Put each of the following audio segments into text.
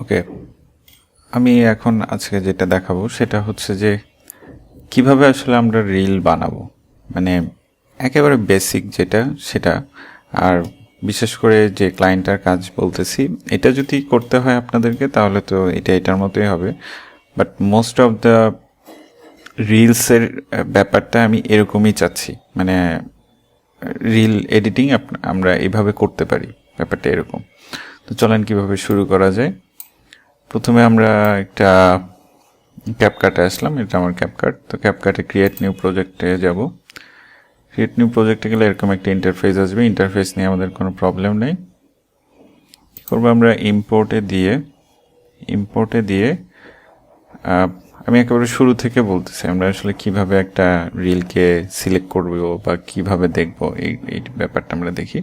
ওকে, আমি এখন আজকে যেটা দেখাবো সেটা হচ্ছে যে কিভাবে আসলে আমরা রিল বানাবো, মানে একেবারে বেসিক যেটা সেটা। আর বিশেষ করে যে ক্লায়েন্টের কাজ বলতেছি, এটা যদি করতে হয় আপনাদেরকে তাহলে তো এটার মতোই হবে। বাট মোস্ট অফ দ্য রিলসের ব্যাপারটা আমি এরকমই চাচ্ছি, মানে রিল এডিটিং আমরা এভাবে করতে পারি, ব্যাপারটা এরকম। তো চলেন কিভাবে শুরু করা যায়। প্রথমে আমরা একটা ক্যাপকাটে আসলাম, এটা আমার ক্যাপকাট। তো ক্যাপকাটে ক্রিয়েট নিউ প্রজেক্টে যাব। ক্রিয়েট নিউ প্রজেক্টে গেলে এরকম একটা ইন্টারফেস আসবে। ইন্টারফেস নিয়ে আমাদের কোনো প্রবলেম নেই। কী করবো আমরা, ইম্পোর্টে দিয়ে আমি একেবারে শুরু থেকে বলতেছি আমরা আসলে কিভাবে একটা রিলকে সিলেক্ট করবো বা কিভাবে দেখবো, এই ব্যাপারটা আমরা দেখি।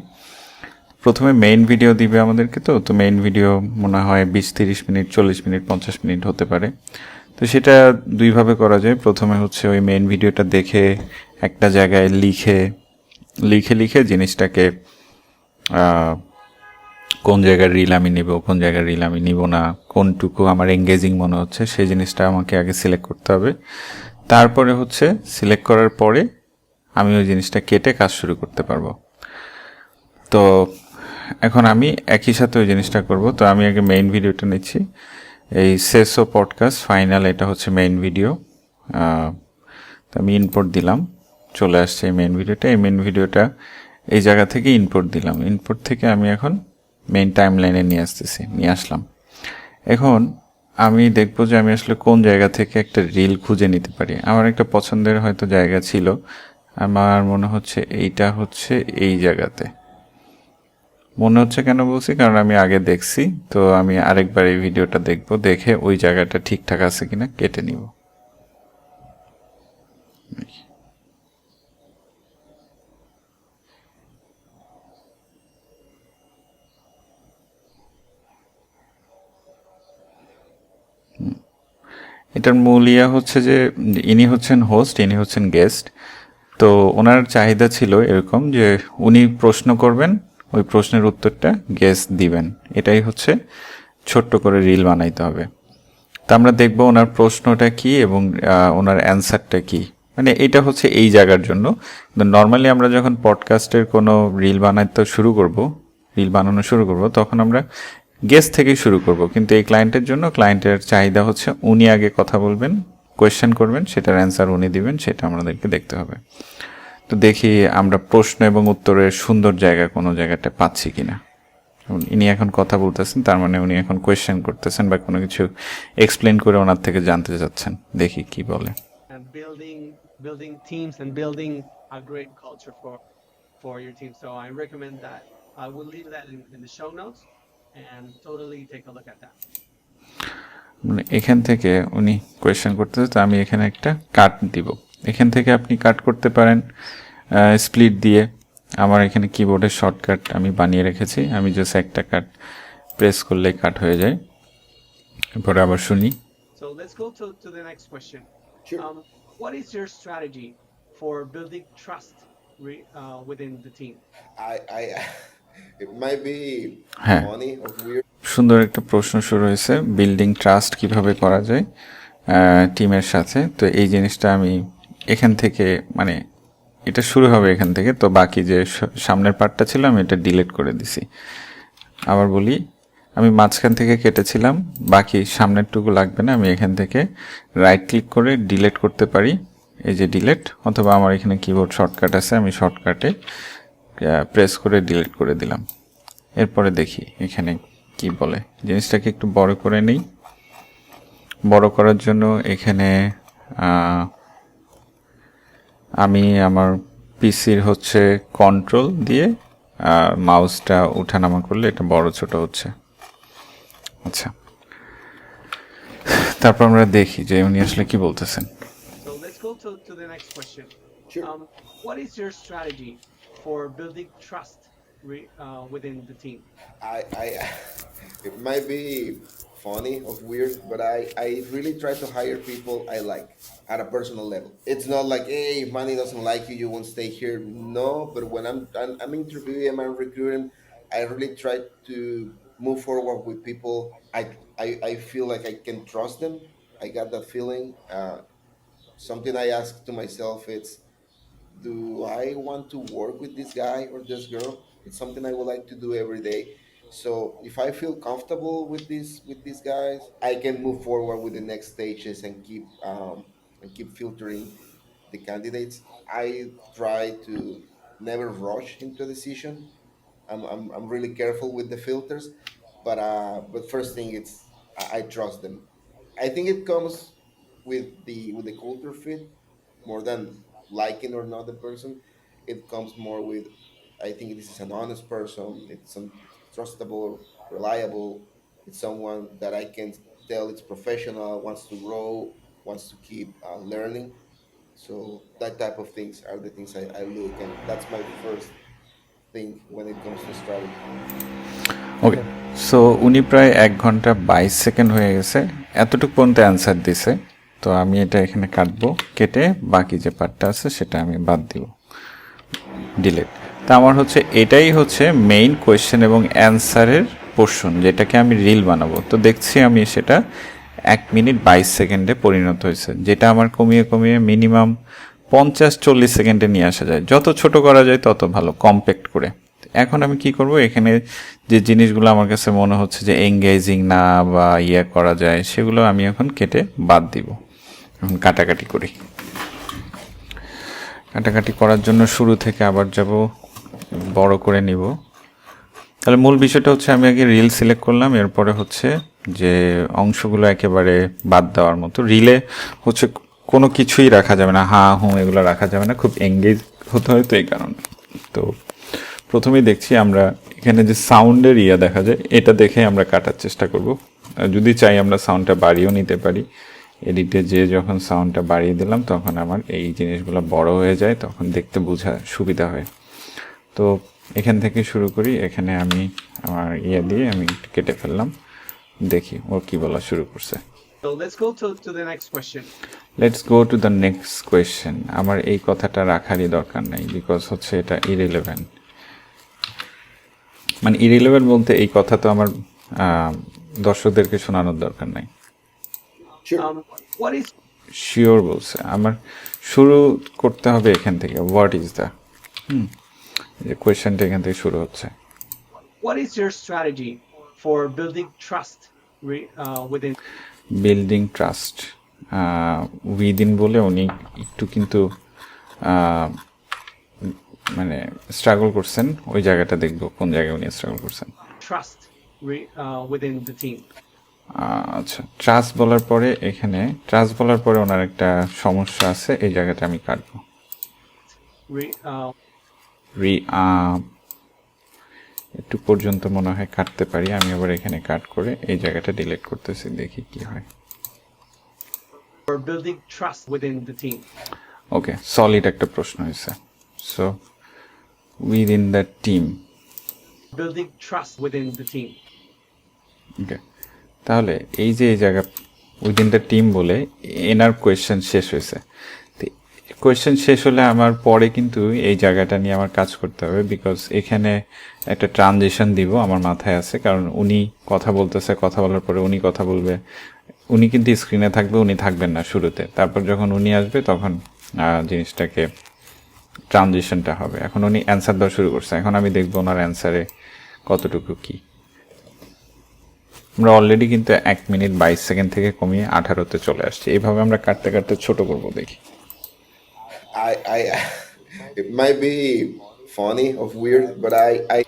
প্রথমে মেইন ভিডিও দিবে আমাদেরকে। তো মেইন ভিডিও মনে হয় 20-30 মিনিট, 40 মিনিট, 50 মিনিট হতে পারে। তো সেটা দুইভাবে করা যায়। প্রথমে হচ্ছে ওই মেইন ভিডিওটা দেখে একটা জায়গায় লিখে জিনিসটাকে কোন জায়গার রিল আমি নিব, কোন জায়গার রিল আমি নিব না, কোনটুকু আমার এঙ্গেজিং মনে হচ্ছে সেই জিনিসটা আমাকে আগে সিলেক্ট করতে হবে। তারপরে হচ্ছে সিলেক্ট করার পরে আমি ওই জিনিসটা কেটে কাজ শুরু করতে পারবো। তো এখন আমি একই সাথে ওই জিনিসটা করব। তো আমি আগে মেইন ভিডিওটা নিচ্ছি, এই সেসো পডকাস্ট ফাইনাল, এটা হচ্ছে মেইন ভিডিও। তো আমি ইনপুট দিলাম, চলে আসছে এই মেইন ভিডিওটা। এই মেইন ভিডিওটা এই জায়গা থেকে ইনপুট দিলাম। ইনপুট থেকে আমি এখন মেইন টাইম লাইনে নিয়ে আসলাম। এখন আমি দেখবো যে আমি আসলে কোন জায়গা থেকে একটা রিল খুঁজে নিতে পারি। আমার একটা পছন্দের হয়তো জায়গা ছিল, আমার মনে হচ্ছে এইটা হচ্ছে এই জায়গাতে। মনে হচ্ছে কেন বলছি, কারণ আমি আগে দেখছি। তো আমি আরেকবার এই ভিডিওটা দেখবো, দেখে ওই জায়গাটা ঠিকঠাক আছে কিনা কেটে নিব। এটার মূল হচ্ছে যে ইনি হচ্ছেন হোস্ট, ইনি হচ্ছেন গেস্ট। তো ওনার চাহিদা ছিল এরকম যে উনি প্রশ্ন করবেন, ওই প্রশ্নের উত্তরটা গেস্ট দিবেন। এটাই হচ্ছে ছোট্ট করে রিল বানাইতে হবে। তা আমরা দেখবো ওনার প্রশ্নটা কি এবং ওনার অ্যান্সারটা কি। মানে এটা হচ্ছে এই জায়গার জন্য। নর্মালি আমরা যখন পডকাস্টের কোনো রিল বানানো শুরু করব তখন আমরা গেস্ট থেকেই শুরু করব। কিন্তু এই ক্লায়েন্টের জন্য ক্লায়েন্টের চাহিদা হচ্ছে উনি আগে কথা বলবেন, কোয়েশ্চেন করবেন, সেটার অ্যান্সার উনি দিবেন, সেটা আমাদেরকে দেখতে হবে। তো দেখি আমরা প্রশ্ন এবং উত্তরের সুন্দর জায়গা কোনো জায়গাটা পাচ্ছি কিনা। ইনি এখন কথা বলতেছেন, তার মানে উনি এখন কোয়েশ্চেন করতেছেন বা কোনো কিছু এক্সপ্লেন করে ওনার থেকে জানতে চাচ্ছেন। দেখি কি বলে। Building teams and building a great culture for your team. So I recommend that. I will leave that in the show notes and totally take a look at that. মানে এখান থেকে উনি কোয়েশ্চেন করতেছে, তো আমি এখানে একটা কাট দিব। এখান থেকে আপনি কাট করতে পারেন স্প্লিট দিয়ে। আমার এখানে কিবোর্ডের শর্টকাট আমি বানিয়ে রেখেছি, আমি জাস্ট একটা কাট প্রেস করলেই কাট হয়ে যায়। এরপরে আবার শুনি। So let's go to the next question. Sure. What is your strategy for building trust within the team? It might be funny or weird. সুন্দর একটা প্রশ্ন শুরু হয়েছে, বিল্ডিং ট্রাস্ট কিভাবে করা যায় টিমের সাথে। তো এই জিনিসটা আমি এখান থেকে, মানে এটা শুরু হবে এখান থেকে। তো বাকি যে সামনের পার্টটা ছিল আমি এটা ডিলিট করে দিছি। আবার বলি, আমি মাঝখান থেকে কেটেছিলাম, বাকি সামনেরটুকু লাগবে না। আমি এখান থেকে রাইট ক্লিক করে ডিলিট করতে পারি, এই যে ডিলিট, অথবা আমার এখানে কিবোর্ড শর্টকাট আছে, আমি শর্টকাটে প্রেস করে ডিলিট করে দিলাম। এরপরে দেখি এখানে কি বলে। জিনিসটাকে একটু বড় করে নেই। বড় করার জন্য এখানে আমি আমার পিসির হচ্ছে কন্ট্রোল দিয়ে মাউসটা উঠানামা করলে এটা বড় ছোট হচ্ছে। আচ্ছা, তারপর আমরা দেখি যে উনি আসলে কি বলতেছেন। So let's go to the next question. Sure. What is your strategy for building trust within the team? It might be funny or weird, but I really try to hire people I like at a personal level. It's not like, hey, if Manny doesn't like you, you won't stay here. No, but when I'm interviewing, I'm recruiting, I really try to move forward with people. I feel like I can trust them. I got that feeling. Something I ask to myself, it's, do I want to work with this guy or this girl? It's something I would like to do every day. So if I feel comfortable with these guys, I can move forward with the next stages and keep filtering the candidates. I try to never rush into a decision. I'm really careful with the filters, but first thing, it's I trust them. I think it comes with the culture fit more than liking or not the person. It comes more with, I think this is an honest person. It's some trustable, reliable. It's someone that I can tell it's professional, wants to grow, wants to keep learning. So that type of things are the things I look, and that's my first thing when it comes to strategy. Okay, so উনি প্রায় 1 ঘন্টা 22 second হয়ে গেছে, এতটুকু পর্যন্ত answer দিছে। তো আমি এটা এখানে কাটবো, কেটে বাকি যে পার্টটা আছে সেটা আমি বাদ দিব, ডিলিট। তা আমার হচ্ছে এটাই হচ্ছে মেইন কোয়েশ্চেন এবং অ্যান্সারের পোর্শন, যেটাকে আমি রিল বানাবো। তো দেখছি আমি সেটা 1 মিনিট 22 সেকেন্ডে পরিণত হয়েছে, যেটা আমার কমিয়ে কমিয়ে মিনিমাম 50-40 সেকেন্ডে নিয়ে আসা যায়। যত ছোট করা যায় তত ভালো, কম্প্যাক্ট করে। এখন আমি কি করব, এখানে যে জিনিসগুলো আমার কাছে মনে হচ্ছে যে এঙ্গেজিং না বা ইয়ে করা যায়, সেগুলো আমি এখন কেটে বাদ দিব। এখন কাটাকাটি করি। কাটাকাটি করার জন্য শুরু থেকে আবার যাব, বড় করে নিব। তাহলে মূল বিষয়টা হচ্ছে আমি আগে রিল সিলেক্ট করলাম, এরপরে হচ্ছে যে অংশগুলো একেবারে বাদ দেওয়ার মতো। রিলে হচ্ছে কোনো কিছুই রাখা যাবে না, হা হুঁ এগুলো রাখা যাবে না, খুব এঙ্গেজ হতে হয়, তো এই কারণে। তো প্রথমেই দেখছি আমরা এখানে যে সাউন্ডের ইয়া দেখা যায়, এটা দেখে আমরা কাটার চেষ্টা করব। যদি চাই আমরা সাউন্ডটা বাড়িয়েও নিতে পারি। এডিটে যে যখন সাউন্ডটা বাড়িয়ে দিলাম তখন আমার এই জিনিসগুলো বড় হয়ে যায়, তখন দেখতে বোঝা সুবিধা হয়। তো এখান থেকে শুরু করি। এখানে আমি আমার ইয়ে দিয়ে আমি একটু কেটে ফেললাম, দেখি ও কি বলা শুরু করছে। So let's go to the next question. Let's go to the next question. আমার এই কথাটা রাখারই দরকার নাই, বিকজ হচ্ছে এটা ইরিলেভেন্ট। মানে ইরিলেভেন্ট বলতে এই কথা তো আমার দর্শকদেরকে শোনানোর দরকার নাই। Sure. What is শিওর বলছে, আমার শুরু করতে হবে এখান থেকে। হোয়াট ইজ দ্য, যে কোয়েশ্চেনটা এখান থেকে শুরু হচ্ছে। what is your strategy for building trust within? Building trust within বলে উনি একটু কিন্তু মানে স্ট্রাগল করছেন, ওই জায়গাটা দেখবো কোন জায়গায় উনি স্ট্রাগল করছেন। Trust within the team. আচ্ছা, ট্রাস্ট বলার পরে, এখানে ট্রাস্ট বলার পরে ওনার একটা সমস্যা আছে, এই জায়গাটা আমি কাটবো। একটু পর্যন্ত মনে হয় কাটতে পারি, আমি আবার এখানে কাট করে এই জায়গাটা ডিলিট করতেছি, দেখি কি হয়। For building trust within the team. Okay, solid একটা প্রশ্ন হয়েছে। So within the team, Building trust within the team. ওকে। তাহলে এই যে এই জায়গা উইদিন দ্য টিম বলে এনার কোয়েশ্চেন শেষ হয়েছে। তো কোয়েশ্চেন শেষ হলে আমার পরে কিন্তু এই জায়গাটা নিয়ে আমার কাজ করতে হবে, বিকজ এখানে একটা ট্রানজিশন দিব আমার মাথায় আছে। কারণ উনি কথা বলতেছে, কথা বলার পরে উনি কথা বলবে, উনি কিন্তু স্ক্রিনে থাকবে, উনি থাকবেন না শুরুতে। তারপর যখন উনি আসবে তখন জিনিসটাকে ট্রানজিশনটা হবে। এখন উনি অ্যান্সার দেওয়া শুরু করছে, এখন আমি দেখবো ওনার অ্যান্সারে কতটুকু কি। আমরা অলরেডি কিন্তু 1 মিনিট 22 সেকেন্ড থেকে কমিয়ে 18তে চলে আসছি। এইভাবে আমরা কাটতে কাটতে ছোট করব, দেখি। I it might be funny or weird, but I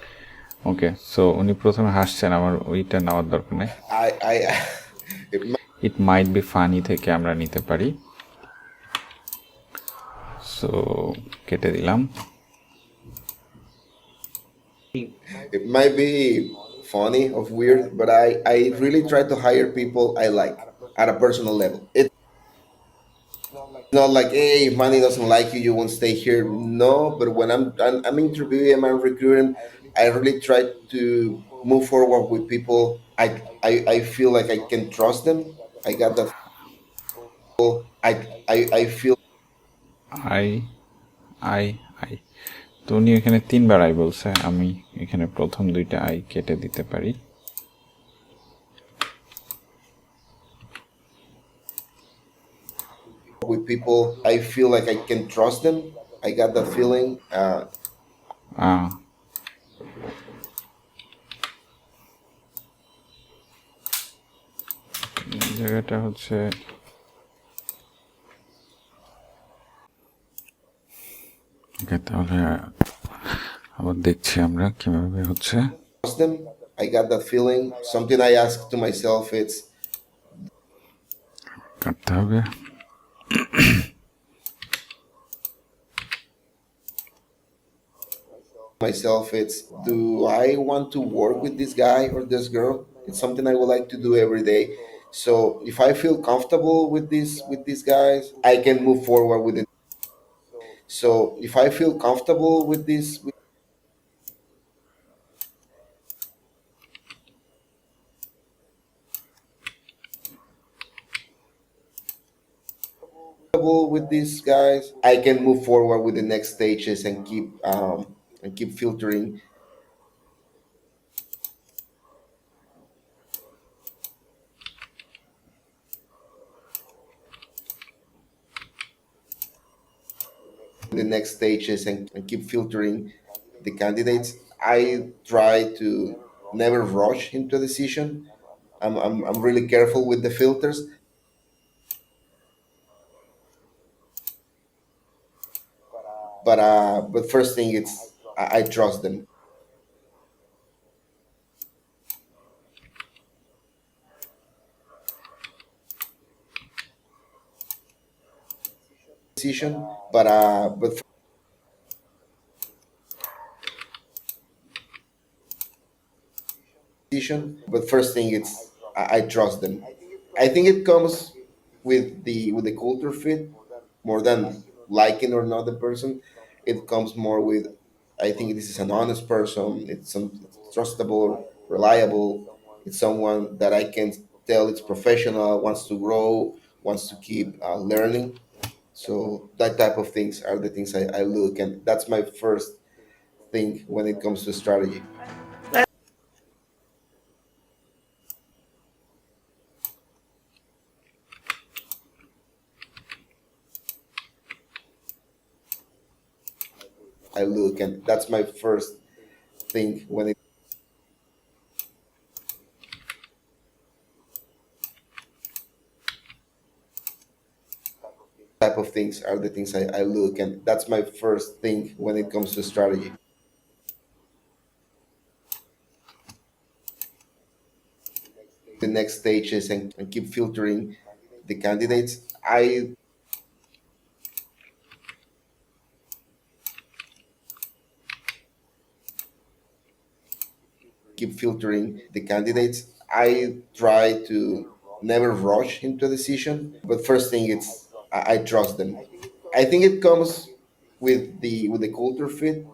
okay, so উনি প্রথমে হাসছেন, আমার ওইটা নেওয়ার দরকার নেই। I it might, it might be funny থেকে আমরা নিতে পারি। সো কেটে দিলাম। it might be funny or weird, but I really try to hire people I like at a personal level. It's not like, hey, if money doesn't like you, you won't stay here. No, but when I'm interviewing, I'm recruiting, I really try to move forward with people. I feel like I can trust them. I got that. I feel I I I, তো উনি এখানে 3বার I বলছে, আমি এখানে প্রথম 2টা I কেটে দিতে পারি। with people. I feel like I can trust them. I got that feeling. আহ, এই জায়গাটা হচ্ছে ওকে, তাহলে আবার দেখছি আমরা কিভাবে হচ্ছে Trust them. I got that feeling. Something I ask to myself. It's কাটতে হবে। It's do I want to work with this guy or this girl? It's something I would like to do every day. So if I feel comfortable with these guys, I can move forward with it. So if I feel comfortable with this with these guys, I can move forward with the next stages and keep filtering the next stages and keep filtering the candidates. I try to never rush into a decision. I'm really careful with the filters, but first thing it's I trust them. Decision, but decision, but first thing it's I trust them. I think it comes with the culture fit more than liking or not the person. It comes more with I think this is an honest person. It's trustable, reliable. It's someone that I can tell it's professional, wants to grow, wants to keep learning. So that type of things are the things I look, and that's my first thing when it comes to strategy. I look, and that's my first thing when it type of things are the things I look, and that's my first thing when it comes to strategy. The next stages and keep filtering the candidates. I keep filtering the candidates. I try to never rush into a decision, but first thing it's I trust them. I think it comes with the culture fit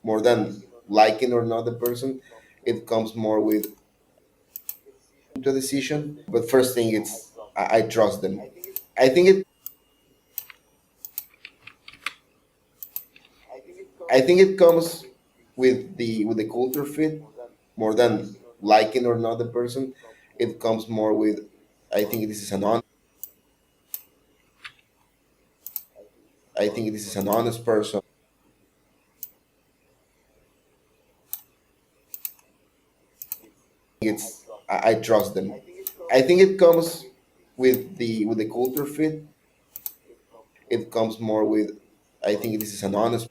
more than liking or not the person. It comes more with into a decision, but first thing it's I trust them. I think it I think it comes with the culture fit more than liking or not the person. It comes more with I think this is an honest. I think this is an honest person. It's I trust them. I think it comes with the culture fit. It comes more with I think this is an honest.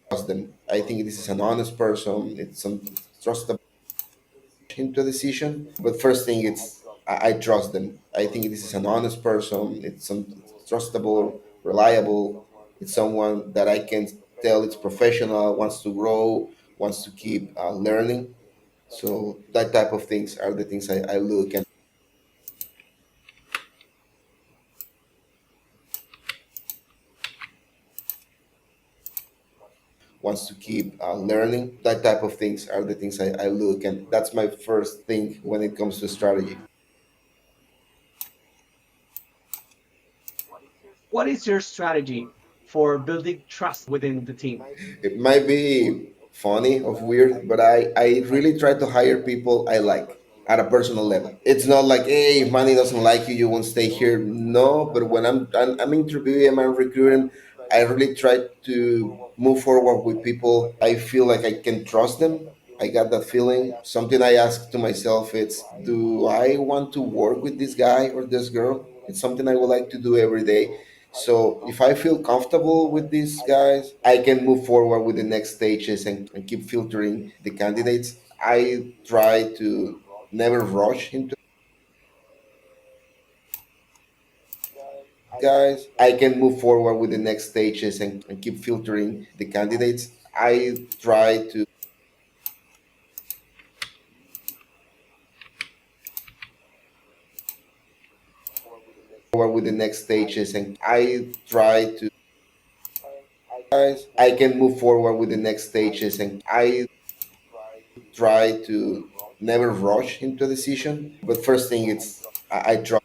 Trust them. I think this is an honest person. It's some trustable into a decision, but first thing it's I trust them. I think this is an honest person. It's some trustable, reliable. It's someone that I can tell it's professional, wants to grow, wants to keep learning. So that type of things are the things I look and wants to keep learning. That type of things are the things I look, and that's my first thing when it comes to strategy. What is your strategy for building trust within the team? It might be funny of weird, but I really try to hire people I like at a personal level. It's not like, hey, if Manny doesn't like you, you won't stay here. No, but when I'm interviewing, I'm recruiting, I really try to move forward with people. I feel like I can trust them. I got that feeling. Something I ask to myself, it's, do I want to work with this guy or this girl? It's something I would like to do every day. So if I feel comfortable with these guys, I can move forward with the next stages and keep filtering the candidates. I try to never rush into guys. I can move forward with the next stages and keep filtering the candidates. I try to forward with the next stages and I try to guys. I can move forward with the next stages and I try to never rush into a decision. But first thing, it's I try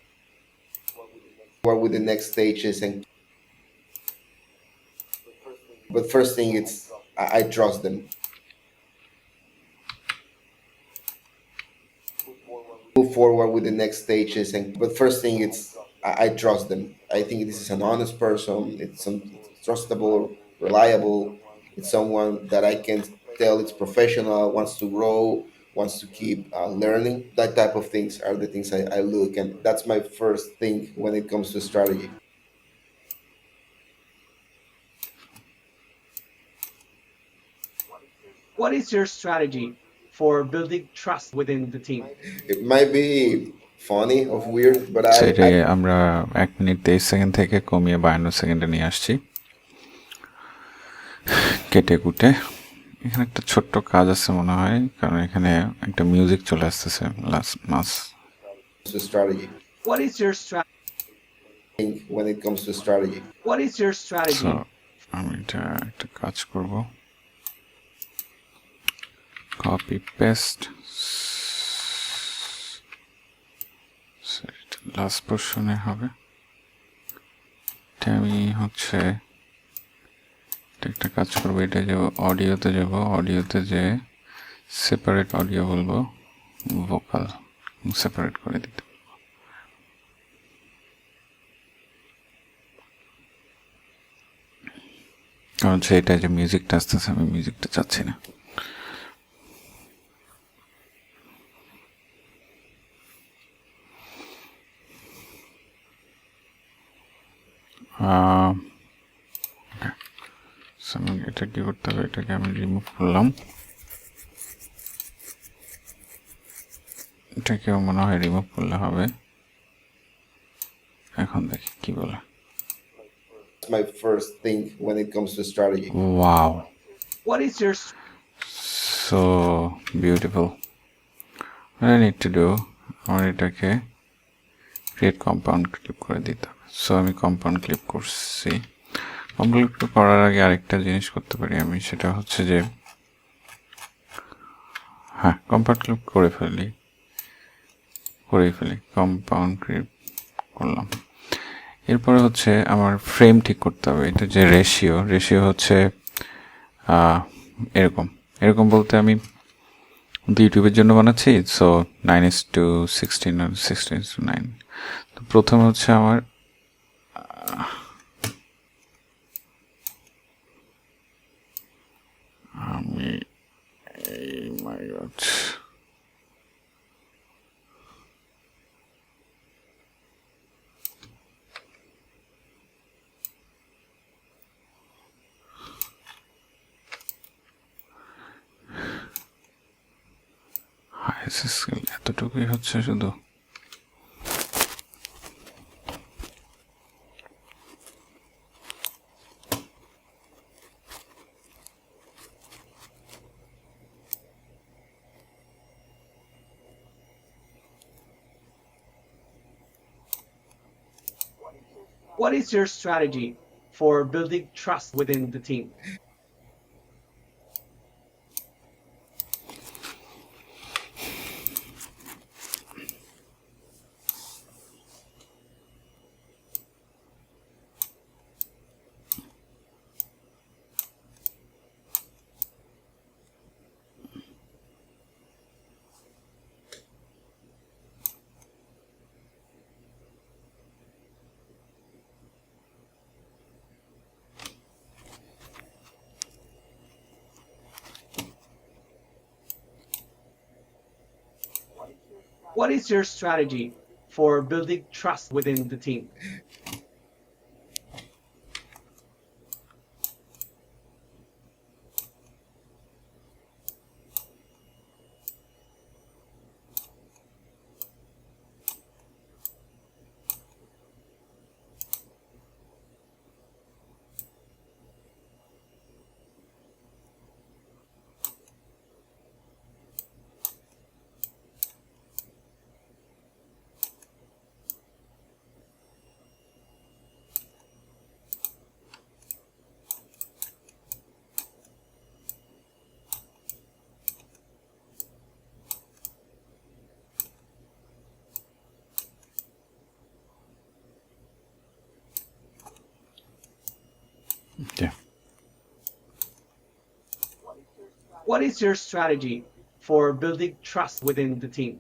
forward with the next stages and but first thing, it's I trust them. Move forward with the next stages and but first thing, it's I trust them. I think this is an honest person. It's trustable, reliable. It's someone that I can tell it's professional, wants to grow, wants to keep learning. That type of things are the things I look, and that's my first thing when it comes to strategy. What is your strategy for building trust within the team? It might be funny of weird, but সেটাই আমরা 1 minute 23 second থেকে কমিয়ে 52 সেকেন্ডে নিয়ে আসছি কেটে কুটে। এখানে একটা ছোট্ট কাজ আছে মনে হয়, কারণ এখানে একটা মিউজিক চলে আসতেছে লাস্ট মাস। to strategy. What is your When it comes to strategy, What is your so strategy? আমি এটা একটা কাজ করব, কপি পেস্ট, লাস্ট পোর্শনে হবে। এটা আমি হচ্ছে একটা কাজ করবো, এটা যাব অডিওতে, অডিওতে যে সেপারেট অডিও বলবো, ভোকাল সেপারেট করে দিতে। কারণ সেটা যে মিউজিকটা আসতেছে, আমি মিউজিকটা চাচ্ছি না। এটা কি করতে হবে, এটাকে আমি রিমুভ করলাম। এটাকেও মনে হয় রিমুভ করলে হবে। এখন দেখি কি বলে। my first thing when it comes to strategy. Wow, What is your so beautiful. What I need to do, আমার এটাকে ক্রিয়েট কম্পাউন্ড ক্লিপ করে দিতে হবে। সো আমি কম্পাউন্ড ক্লিপ করছি। কম্পাউন্ড ক্লিপ করার আগে আরেকটা জিনিস করতে পারি আমি, সেটা হচ্ছে যে হ্যাঁ, কম্পাউন্ড ক্লিপ করেই ফেলি, কম্পাউন্ড ক্লিপ করলাম। এরপরে হচ্ছে আমার ফ্রেম ঠিক করতে হবে। এটা যে রেশিও হচ্ছে এরকম বলতে আমি ইউটিউবের জন্য বানাচ্ছি। সো 9:16 আর 16:9। তো প্রথমে হচ্ছে আমার আমি মাই গড, এতটুকুই হচ্ছে শুধু। What is your strategy for building trust within the team? What is your strategy for building trust within the team? Yeah. What is your strategy for building trust within the team?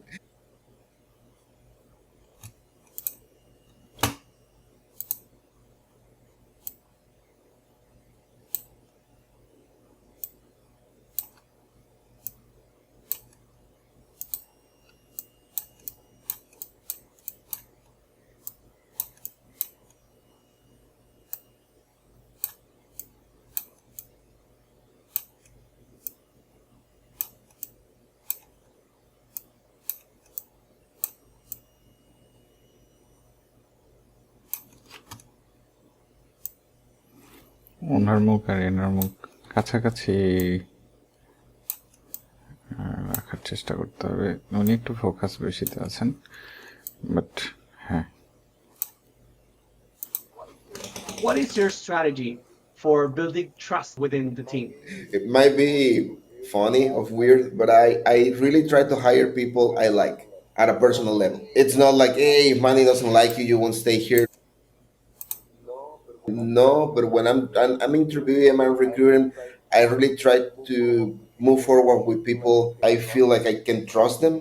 ওনার মুখ আর এনার মুখ কাছাকাছি রাখার চেষ্টা করতে হবে। উনি একটু ফোকাস বেশিতে আছেন, বাট হ্যাঁ। What is your strategy for building trust within the team? It might be funny or weird, but I really try to hire people I like at a personal level. It's not like, hey, if Manny doesn't like you, you won't stay here. No, but when I'm interviewing, I'm recruiting, I really try to move forward with people. I feel like I can trust them.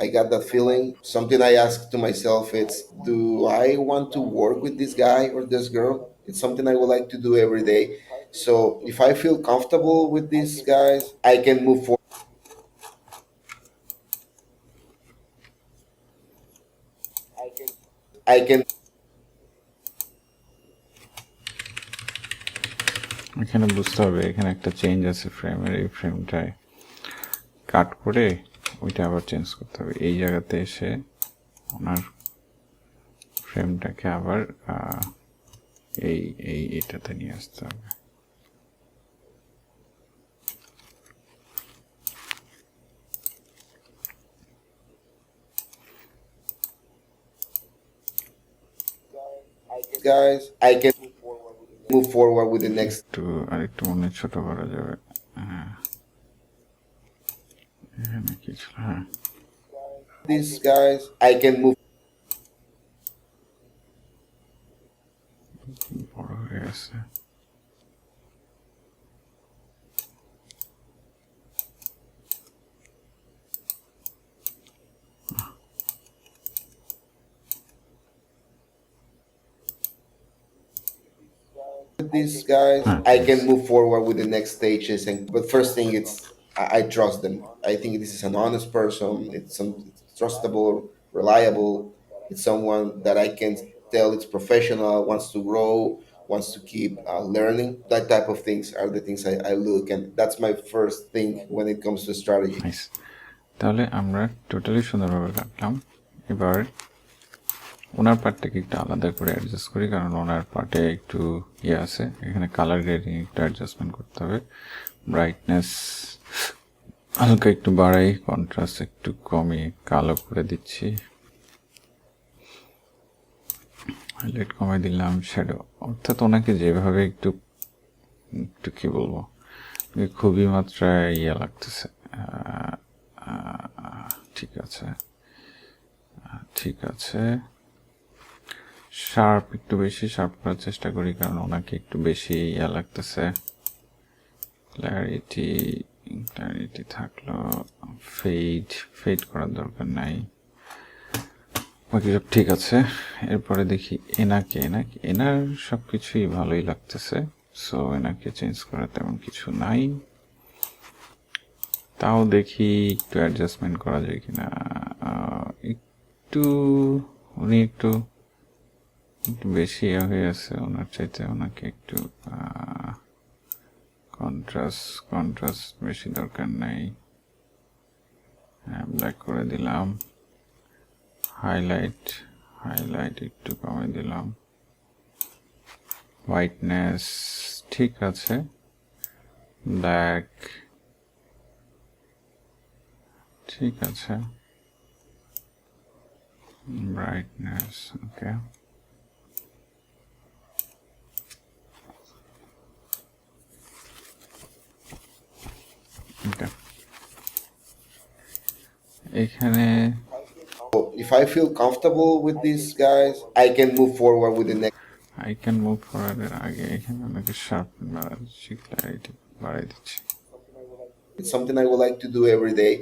I got that feeling. Something I ask to myself, it's, do I want to work with this guy or this girl? It's something I would like to do every day. So if I feel comfortable with these guys, I can move forward. I can এখানে বুঝতে হবে এখানে একটা change আছে ফ্রেমের, এই ফ্রেমটায় কাট করে ওইটা আবার চেঞ্জ করতে হবে। এই জায়গাতে এসে ওনার ফ্রেমটাকে আবার এটাতে নিয়ে আসতে হবে। guys, I can move forward with the next. একটু আরেকটু মনে ছোট করা যাবে। হ্যাঁ, এখানে কি ছিল? হ্যাঁ, These guys, I can move. বড় হয়ে গেছে। These guys, I can move forward with the next stages. And but first thing, it's I trust them. I think this is an honest person. It's trustable, reliable. It's someone that I can tell it's professional, wants to grow, wants to keep learning. That type of things are the things I look, and that's my first thing when it comes to strategy. Nice. তাহলে আমরা totally সুন্দরভাবে রাখলাম। এবার ওনার পার্টটাকে একটু আলাদা করে adjust করি, কারণ ওনার পার্টে একটু ইয়ে আছে। এখানে কালার গ্রেডিং একটু অ্যাডজাস্টমেন্ট করতে হবে। ব্রাইটনেস হালকা একটু বাড়াই, কন্ট্রাস্ট একটু কমিয়ে কালো করে দিচ্ছি, হাইলাইট কমাই দিলাম, শ্যাডো। অর্থাৎ ওনাকে যেভাবে একটু একটু কি বলবো, খুবই মাত্রায় ইয়ে লাগতেছে। ঠিক আছে, ঠিক আছে। শার্প একটু বেশি শার্প করার চেষ্টা করি, কারণ ওনাকে একটু বেশি ইয়া লাগতেছে। ক্ল্যারিটি ক্ল্যারিটি থাকলো, ফেড করার দরকার নাই, বাকি সব ঠিক আছে। এরপরে দেখি এনার সব কিছুই ভালোই লাগতেছে, সো এনাকে চেঞ্জ করা তেমন কিছু নাই। তাও দেখি একটু অ্যাডজাস্টমেন্ট করা যায় কিনা। উনি একটু বেশি হয়ে আছে ওনার চাইতে, ওনাকে একটু কন্ট্রাস্ট বেশি দরকার নাই। ব্ল্যাক করে দিলাম, হাইলাইট একটু কমে দিলাম, হোয়াইটনেস ঠিক আছে, ব্ল্যাক ঠিক আছে, ব্রাইটনেস ওকে। এখানে If I feel comfortable with these guys, I can move forward with the next. I can move ফরওয়ার্ডের আগে এখানে আমাকে শার্প বাড়াচ্ছি, ক্ল্যারিটি বাড়াই দিচ্ছি। It's something I would like to do every day.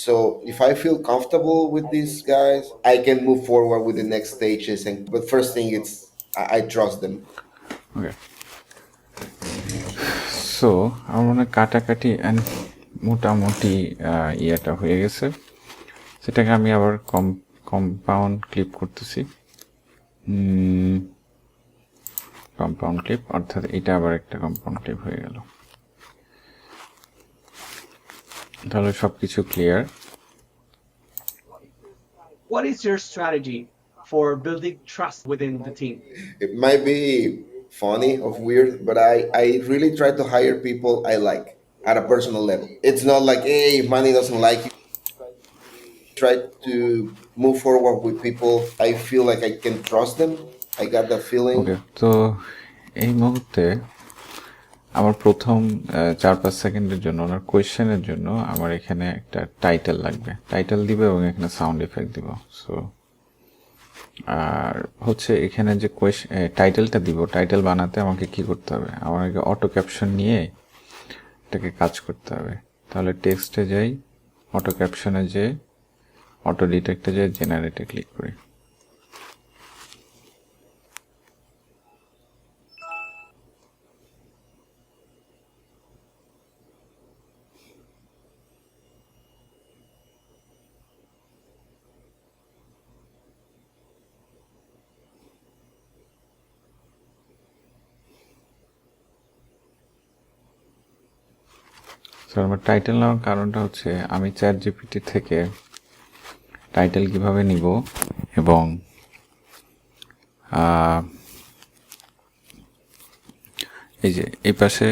So if I feel comfortable with these guys, I can move forward with the next stages. But first thing, I trust them. Okay, so আমার মনে হয় কাটাকাটি and মোটামুটি ইয়েটা হয়ে গেছে। সেটাকে আমি আবার কম্পাউন্ড ক্লিপ করতেছি, কম্পাউন্ড ক্লিপ, অর্থাৎ এটা আবার একটা কম্পাউন্ড ক্লিপ হয়ে গেল। তাহলে সব কিছু clear. What is your strategy for building trust within the team? It might be funny or weird, but I really try to hire people I like at a personal level. It's not like, hey, if Manny doesn't like you. Try to move forward with people I feel like I can trust them. I got that feeling. ওকে, তো এই মুহূর্তে আমার প্রথম 4-5 সেকেন্ডের জন্য ওনার কোয়েশ্চেনের জন্য আমার এখানে একটা টাইটেল লাগবে, টাইটেল দিব এবং এখানে সাউন্ড এফেক্ট দিব। সো আর হচ্ছে এখানে যে টাইটেলটা দিব, টাইটেল বানাতে আমাকে কি করতে হবে, আমাকে অটো ক্যাপশন নিয়ে এটাকে কাজ করতে হবে। তাহলে টেক্সটে যাই, অটো ক্যাপশনে যাই, অটো ডিটেক্টে যাই, জেনারেটে ক্লিক করি। আমার টাইটেল নেওয়ার কারণটা হচ্ছে আমি চ্যাট জিপিটি থেকে টাইটেল কিভাবে নিব এবং এই যে এই পাশে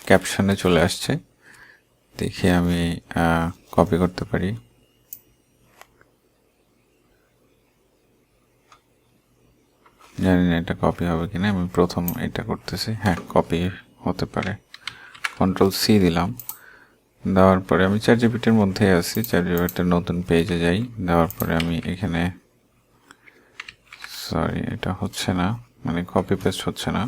ক্যাপশনে চলে আসছে, দেখি আমি কপি করতে পারি। জানি না এটা কপি হবে কিনা, আমি প্রথম এটা করতেছি। হ্যাঁ, কপি হতে পারে। Ctrl+C দিলাম, দেওয়ার পরে আমি চ্যাট জিপিটির মধ্যে আছি, চ্যাট জিপিটির নতুন পেজে যাই। দেওয়ার পরে আমি এখানে, সরি এটা হচ্ছে না, মানে কপি পেস্ট হচ্ছে না।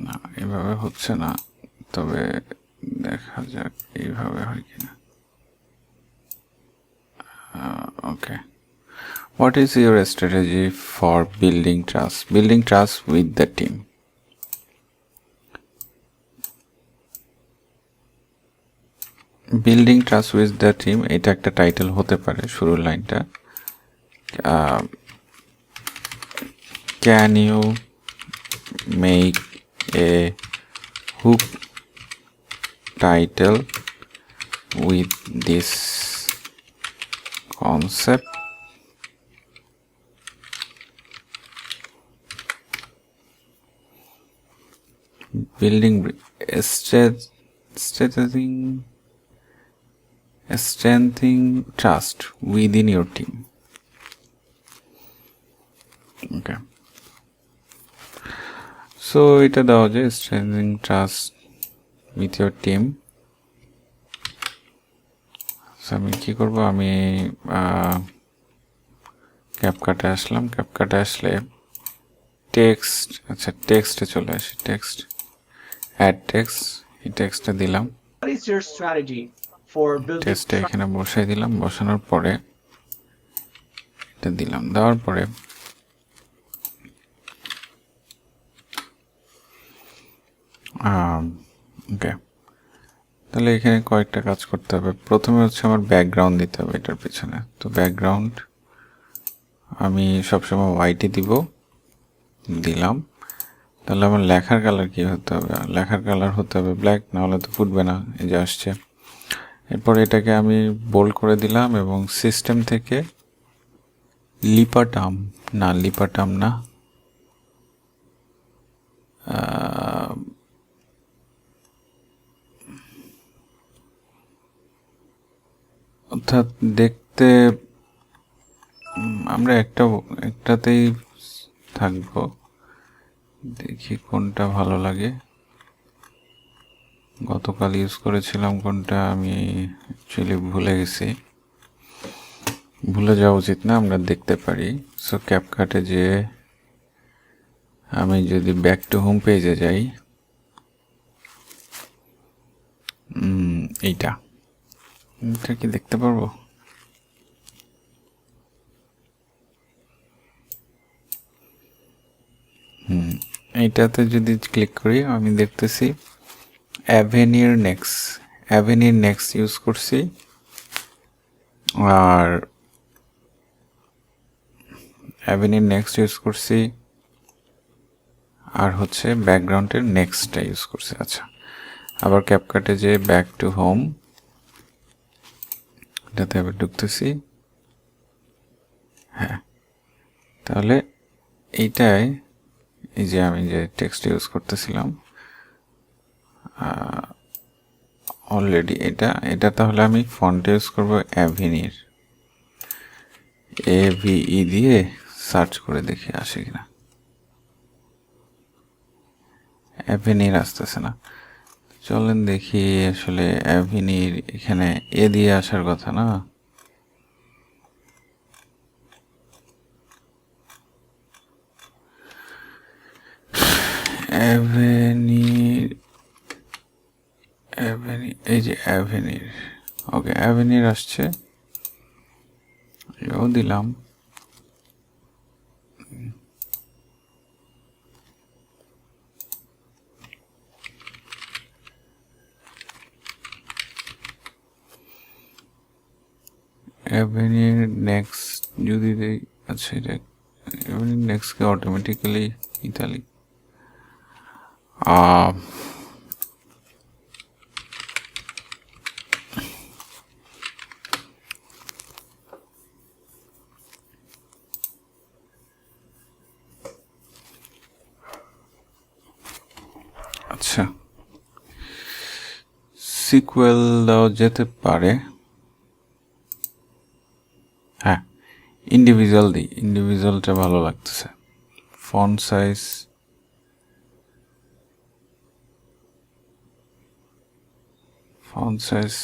না, এভাবে হচ্ছে না, তবে দেখা যাক এইভাবে হয় কিনা। ওকে, what is your strategy for building trust with the team? Building trust with the team, এটা একটা টাইটেল হতে পারে। শুরুর লাইনটা, can you make a hook title with this concept? Building strengthening trust within your team. Okay, so এটা দেওয়া যায়, strengthening trust with your team. So আমি কি করব, আমি ক্যাপকাটে আসলাম। ক্যাপকাটে আসলে টেক্সট, আচ্ছা টেক্সটে চলে আসি, টেক্সট, অ্যাড টেক্সট, এই টেক্সটটা দিলাম। What is your strategy for building টেস্টটা এখানে বসাই দিলাম, বসানোর পরে এটা দিলাম, দেওয়ার পরে ওকে, তাহলে এখানে কয়েকটা কাজ করতে হবে। প্রথমে হচ্ছে আমার ব্যাকগ্রাউন্ড দিতে হবে এটার পিছনে। তো ব্যাকগ্রাউন্ড আমি সবসময় হোয়াইটই দিব, দিলাম। তাহলে আমার লেখার কালার কি হতে হবে? লেখার কালার হতে হবে ব্ল্যাক, নাহলে তো ফুটবে না। এই যে আসছে। এরপর এটাকে আমি বোল্ড করে দিলাম এবং সিস্টেম থেকে লিপাটাম না, অর্থাৎ দেখতে আমরা একটাতেই থাকবো। দেখি কোনটা ভালো লাগে। গতকাল ইউজ করেছিলাম কোনটা আমি অ্যাকচুয়ালি ভুলে গেছি। ভুলে যাওয়া উচিত না, আমরা দেখতে পারি। সো ক্যাপকাটে যে আমি যদি ব্যাক টু হোম পেজে যাই, এইটা কি দেখতে পারবো? এইটাতে যদি ক্লিক করি আমি দেখতেছি অ্যাভেনির নেক্সট ইউজ করছি, আর অ্যাভেনির নেক্সট ইউজ করছি, আর হচ্ছে ব্যাকগ্রাউন্ডের নেক্সটটা ইউজ করছি। আচ্ছা, আবার ক্যাপকাটে যে ব্যাক টু হোম এটাতে আবার ঢুকতেছি। হ্যাঁ, তাহলে এইটাই, এই যে আমি যে টেক্সট ইউজ করতেছিলাম অলরেডি, এটা তাহলে আমি ফন্ট ইউজ করব অ্যাভেনির, AVE দিয়ে সার্চ করে দেখি আসে কিনা। অ্যাভেনির আসতেছে না। চলেন দেখি, আসলে অ্যাভেনির এখানে এ দিয়ে আসার কথা না। অ্যাভেনির, এই যে অ্যাভেনির, ওকে অ্যাভেনির আসছে, এও দিলাম। অ্যাভেনির নেক্সট যদি দেই, আচ্ছা এটা অ্যাভেনির নেক্সটকে অটোমেটিক্যালি ইতালি, আচ্ছা সিকুয়েল দেওয়া যেতে পারে। হ্যাঁ, ইন্ডিভিজুয়াল দিই, ইন্ডিভিজুয়ালটা ভালো লাগতেছে। ফন্ট সাইজ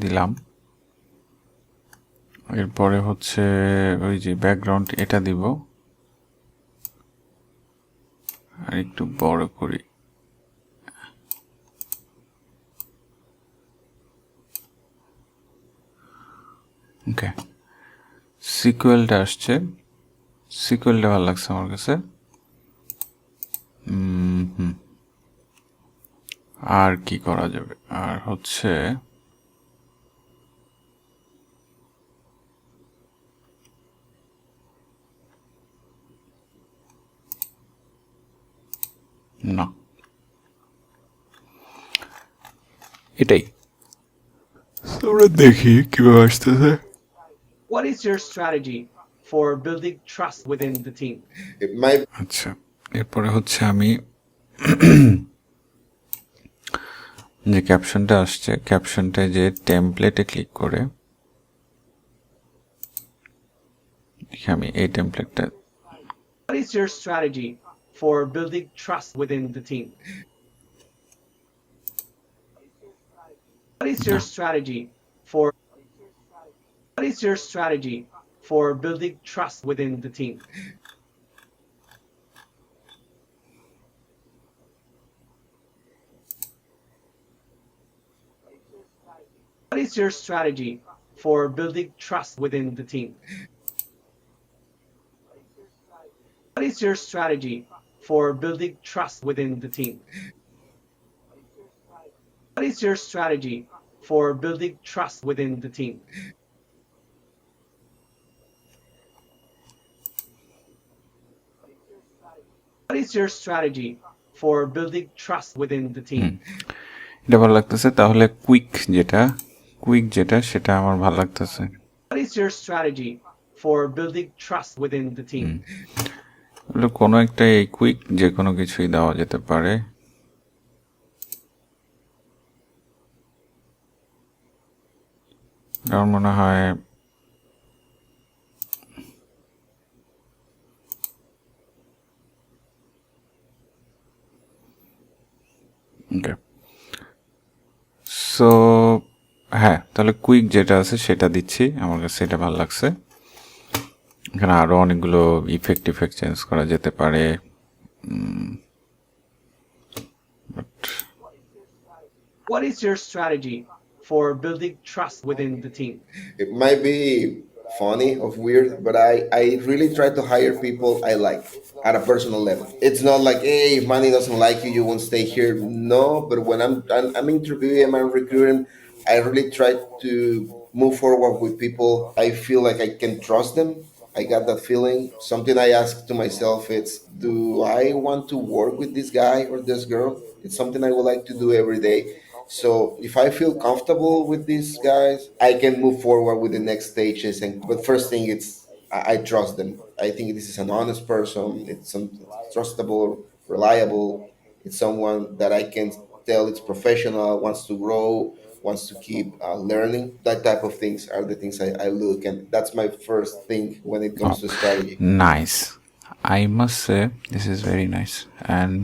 দিলাম। এরপরে হচ্ছে ওই যে ব্যাকগ্রাউন্ড এটা দিব, আর একটু বড় করি। ওকে, সিকুয়েলটা আসছে, সিকুয়েলটা ভালো লাগছে আমার কাছে। আর কি করা যাবে? আর হচ্ছে না, এটাই আমরা দেখি কিভাবে আসতেছে। What is your strategy for building trust within the team? It might আচ্ছা, এরপরে হচ্ছে আমি যে ক্যাপশনটা আসছে, ক্যাপশনটায় যে টেমপ্লেটে ক্লিক করে আমি এই টেমপ্লেটটা, What is your strategy for building trust within the team? What is your strategy for building trust within the team? What is your strategy for building trust within the team? What is your strategy for building trust within the team? What is your strategy for building trust within the team? What is your strategy for building trust within the team? এটা ভালো লাগতেছে। তাহলে quick যেটা সেটা আমার ভালো লাগতেছে। What is your strategy for building trust within the team? কোনো একটা এই কুইক যে কোনো কিছুই দেওয়া যেতে পারে। আমার মনে হয় ওকে, সো হ্যাঁ, তাহলে কুইক যেটা আছে সেটা দিচ্ছি, আমার কাছে এটা ভালো লাগছে। এখানে আরও অনেকগুলো ইফেক্ট চেঞ্জ করা যেতে পারে, but What is your strategy for building trust within the team? It might be funny or weird, but I really try to hire people I like at a personal level. It's not like, hey, if money doesn't like you, you won't stay here. No, but when I'm interviewing, I'm recruiting, I really try to move forward with people. I feel like I can trust them. I got that feeling. Something I ask to myself, it's, do I want to work with this guy or this girl? It's something I would like to do every day. So if I feel comfortable with these guys, I can move forward with the next stages. And but first thing, it's I trust them. I think this is an honest person. It's some trustable, reliable. It's someone that I can tell it's professional, wants to grow, wants to keep learning. That type of things are the things I look, and that's my first thing when it comes to strategy. Nice, I must say this is very nice. And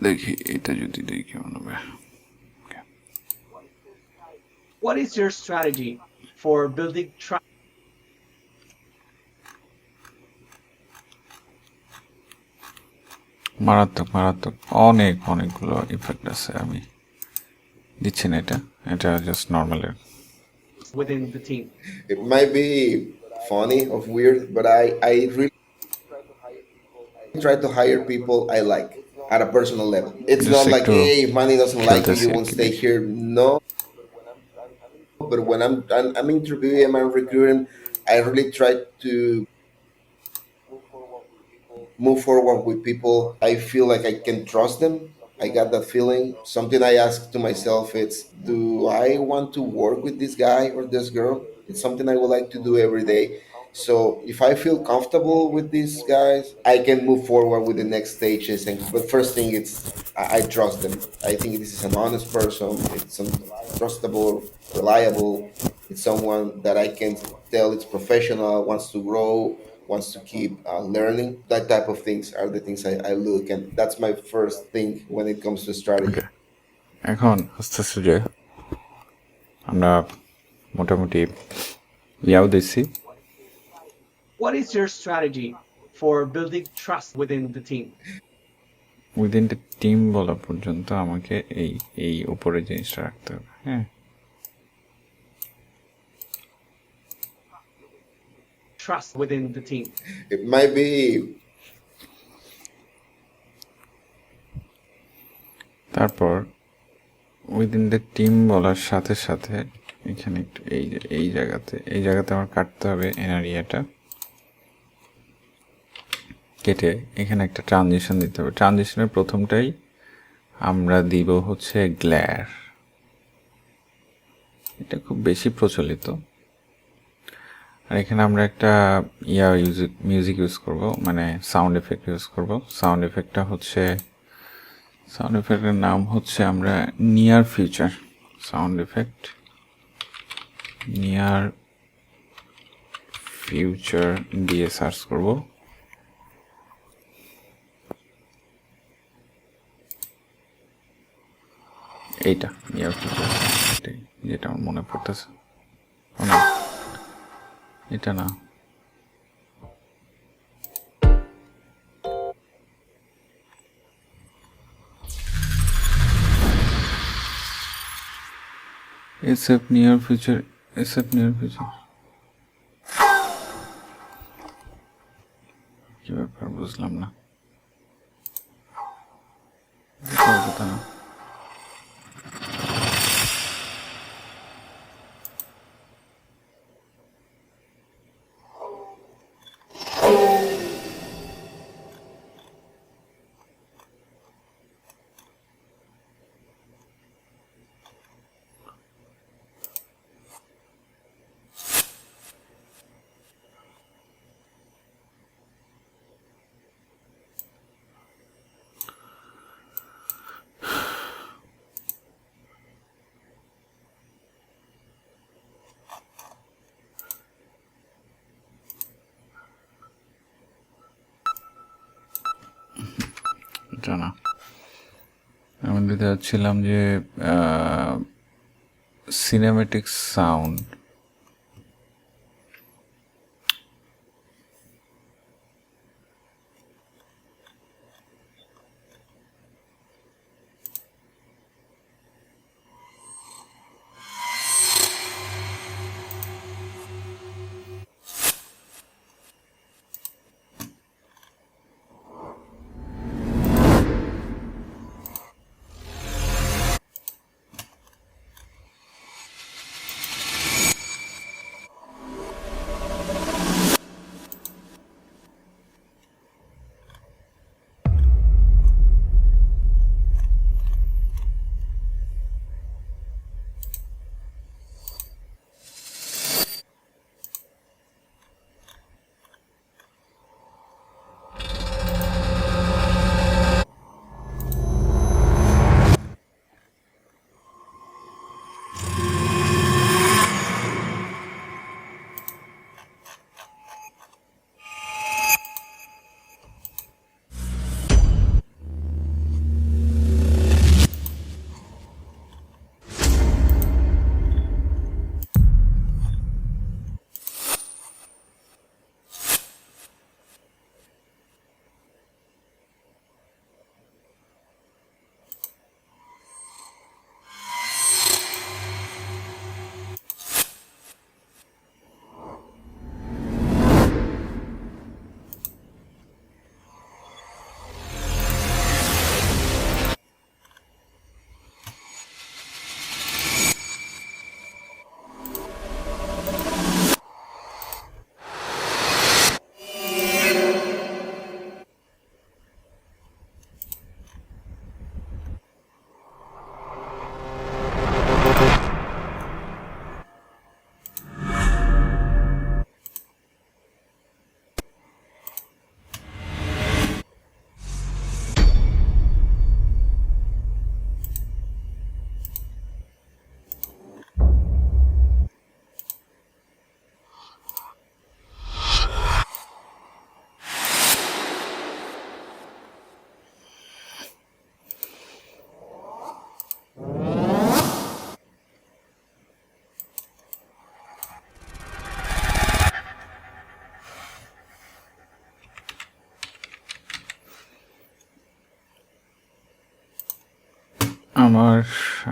দেখি এটা যদি দেখি কেমন হবে। What is your strategy for building trust? মারাত্মক অনেকগুলো effect আছে, আমি দিচ্ছি না এটা just নর্মালের। Within the team. It might be funny or weird, but I really try to hire people I like at a personal level. It's Just not like like, to hey, if money doesn't like you, you খেলতেছি won't আর কি। stay here. No, but when I'm interviewing, I'm recruiting, I really try to move forward with people. I feel like I can trust them. I got that feeling. Something I ask to myself, it's, do I want to work with this guy or this girl? It's something I would like to do every day. So if I feel comfortable with these guys, I can move forward with the next stages. And but first thing, it's I trust them. I think this is an honest person. It's some trustable, reliable. It's someone that I can tell it's professional, wants to grow, wants to keep learning. That type of things are the things I look, and that's my first thing when it comes to strategy. এখন আস্তে আস্তে যে আমরা মোটামুটি ইয়াও দিচ্ছি। What is your strategy for building trust within the team? Within the team বলা পর্যন্ত আমাকে এই উপরে জিনিসটা রাখতে হবে। হ্যাঁ, Trust within the team. It might be তারপর উইদিন দ্য টিম বলার সাথে সাথে এখানে একটু এই জায়গাতে আমার কাটতে হবে এনারিয়াটা কেটে এখানে একটা ট্রানজিশন দিতে হবে। ট্রানজিশনের প্রথমটাই আমরা দিব হচ্ছে গ্ল্যার, এটা খুব বেশি প্রচলিত। আর এখানে আমরা একটা মিউজিক ইউজ করব, মানে সাউন্ড এফেক্ট ইউজ করব। সাউন্ড এফেক্টের নাম হচ্ছে আমরা near future sound effect, near future দিয়ে সার্চ করব। এইটা নিয়ার ফিউচার, যেটা আমার মনে পড়তেছে, এটা না, SF near future, SF near future কি ব্যাপার বুঝলাম না। কথা না। এটা না, আমি দিতে যাচ্ছিলাম যে সিনেমেটিক সাউন্ড।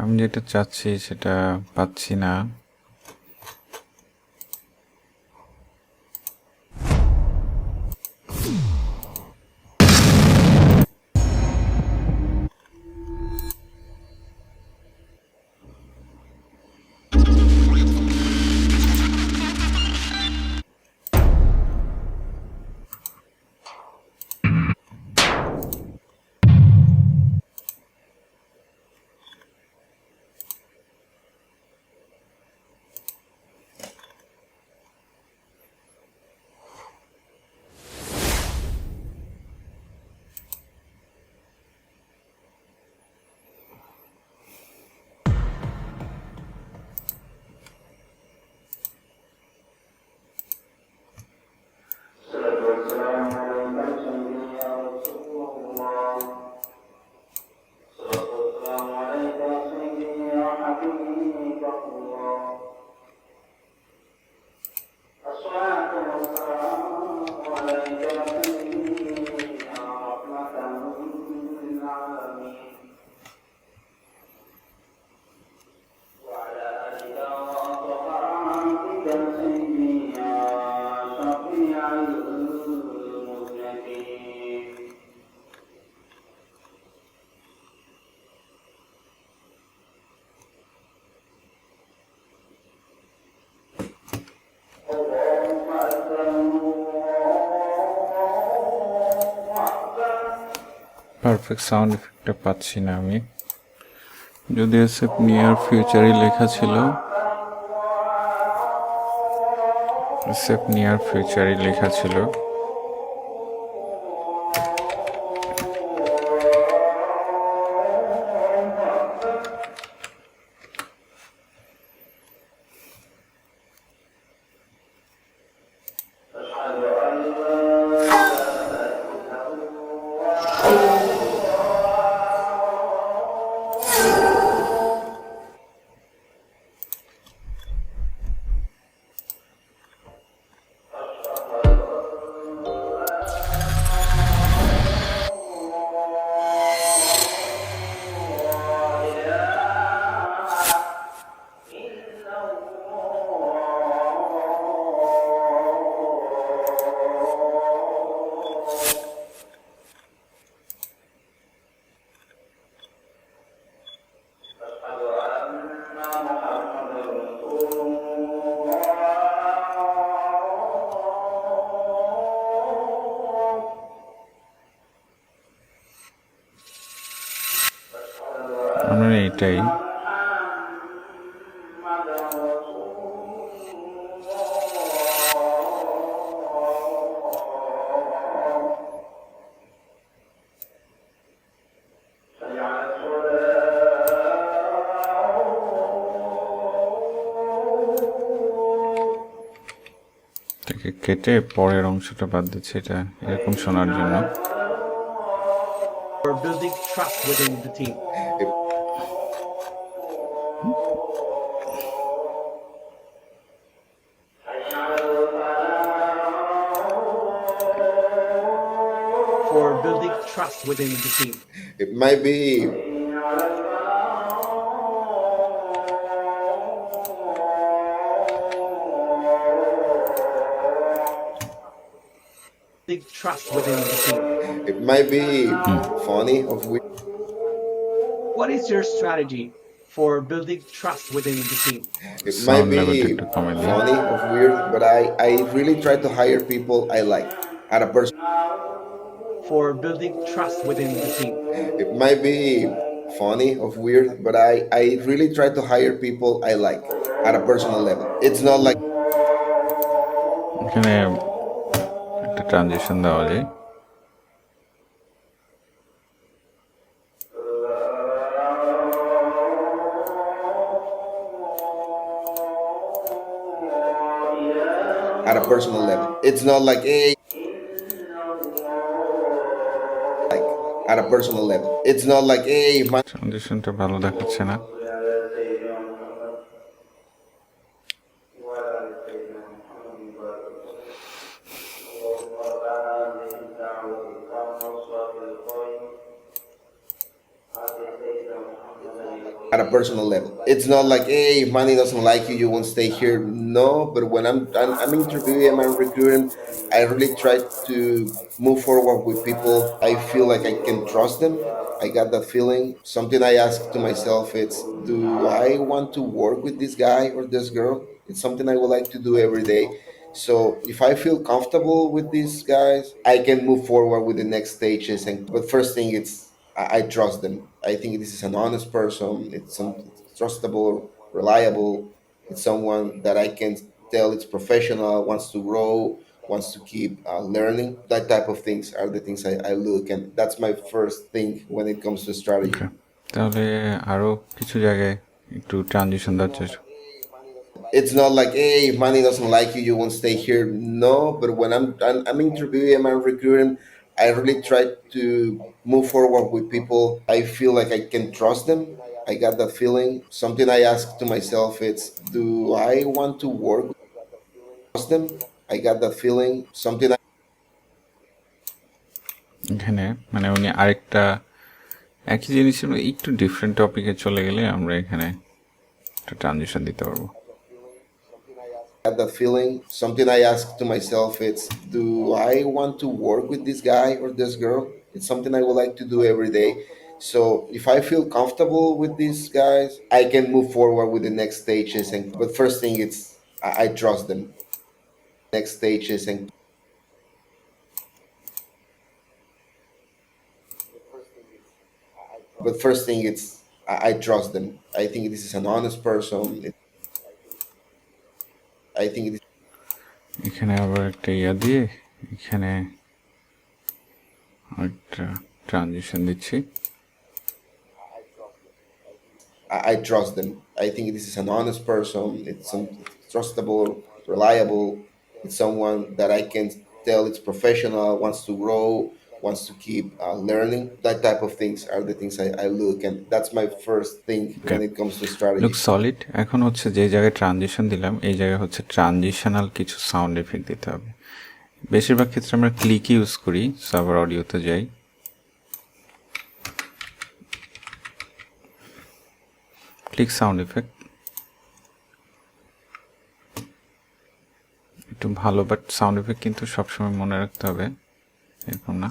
আমি যেটা চাচ্ছি সেটা পাচ্ছি না। পারফেক্ট সাউন্ড এফেক্টটা পাচ্ছি না আমি। যদি এসএফ নিয়ার ফিউচারে লেখা ছিল, এসএফ নিয়ার ফিউচারে লেখা ছিল। আমরা এটাই থেকে কেটে পরের অংশটা বাদ দিচ্ছি, এটা এরকম শোনার জন্য। For building trust within the team. For building trust within the team. It might be Building trust within the team. it might be funny of we. What is your strategy for building trust within the team? It Sound might level be একটু কমে দিই। funny of weird, but I really try to hire people I like at a person. For building trust within the team. It might be funny of weird, but I really try to hire people I like at a personal level. It's not like এখানে একটা transition দেওয়া যায়। at a personal level. It's not like hey, like at a personal level. It's not like hey, my ট্রানজিশনটা ভালো দেখাচ্ছে না। at a personal level. It's not like hey, if money doesn't like you, you won't stay here. No, but when I'm interviewing, I'm recruiting, I really try to move forward with people. I feel like I can trust them. I got that feeling. Something I ask to myself, it's do I want to work with this guy or this girl? It's something I would like to do every day. So if I feel comfortable with these guys, I can move forward with the next stages. And but first thing, it's I trust them. I think this is an honest person. It's some trustable, reliable. It's someone that I can tell it's professional, wants to grow, wants to keep learning. That type of things are the things I look, and that's my first thing when it comes to strategy. তাহলে আরো কিছু জায়গায় একটু transition দেওয়ার চেষ্টা। It's not like hey, if money doesn't like you, you won't stay here. No, but when I'm interviewing, I'm recruiting, I really try to move forward with people. I feel like I can trust them. I got that feeling. Something I ask to myself, it's do I want to work with trust them? I got that feeling. Something এখানে মানে উনি আরেকটা একই জিনিসের একটু different টপিকে চলে গেলে আমরা এখানে একটা ট্রানজিশন দিতে পারবো। got that feeling. Something I ask to myself, it's do I want to work with this guy or this girl? It's something I would like to do every day. So if I feel comfortable with these guys, I can move forward with the next stages. And but first thing, it's I trust them. Next stages and But first thing, I trust them. I think this is an honest person. I think it এখানে আবার একটা ইয়া দিয়ে এখানে একটা transition দিচ্ছি। I trust them. I think this is an honest person. It's trustable, reliable. It's someone that I can tell it's professional, wants to grow, wants to keep learning. That type of things are the things I look, and that's my first thing when it comes to strategy. Look solid. এখন হচ্ছে যে জায়গায় transition দিলাম এই জায়গায় হচ্ছে transitional কিছু sound effect দিতে হবে। বেশিরভাগ ক্ষেত্রে আমরা ক্লিক ইউজ করি। সার্ভার অডিওতে যাই, ক্লিক সাউন্ড এফেক্ট একটু ভালো, বাট সাউন্ড এফেক্ট কিন্তু সবসময় মনে রাখতে হবে এরকম না।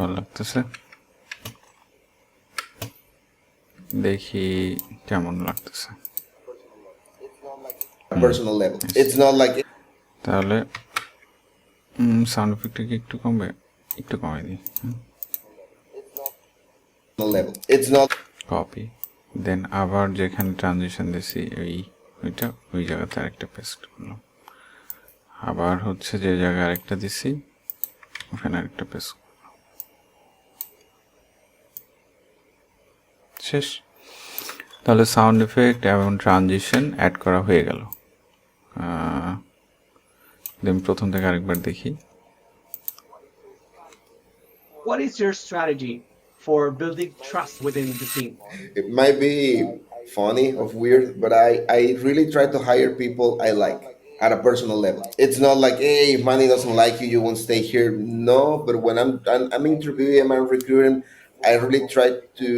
ভালো লাগতেছে, দেখি কেমন লাগতেছে। Personal level. It's not like তাহলে সাউন্ড এফেক্টটা কি একটু কমবে? একটু কমাই দিই। level. It's not কপি, দেন আবার যেখানে ট্রানজিশন দিছি ওইটা ওই জায়গাতে আরেকটা পেস্ট করলাম। আবার হচ্ছে যে জায়গায় আরেকটা দিছি ওখানে আরেকটা পেস্ট করলাম। শেষ। তাহলে সাউন্ড এফেক্ট এবং ট্রানজিশন অ্যাড করা হয়ে গেল। দেন প্রথম থেকে আরেকবার দেখি। What is your strategy for building trust within the team? it might be funny or weird, but I really try to hire people I like at a personal level. It's not like, hey, if Manny doesn't like you, you won't stay here. No, but when I'm interviewing, I'm recruiting, I really try to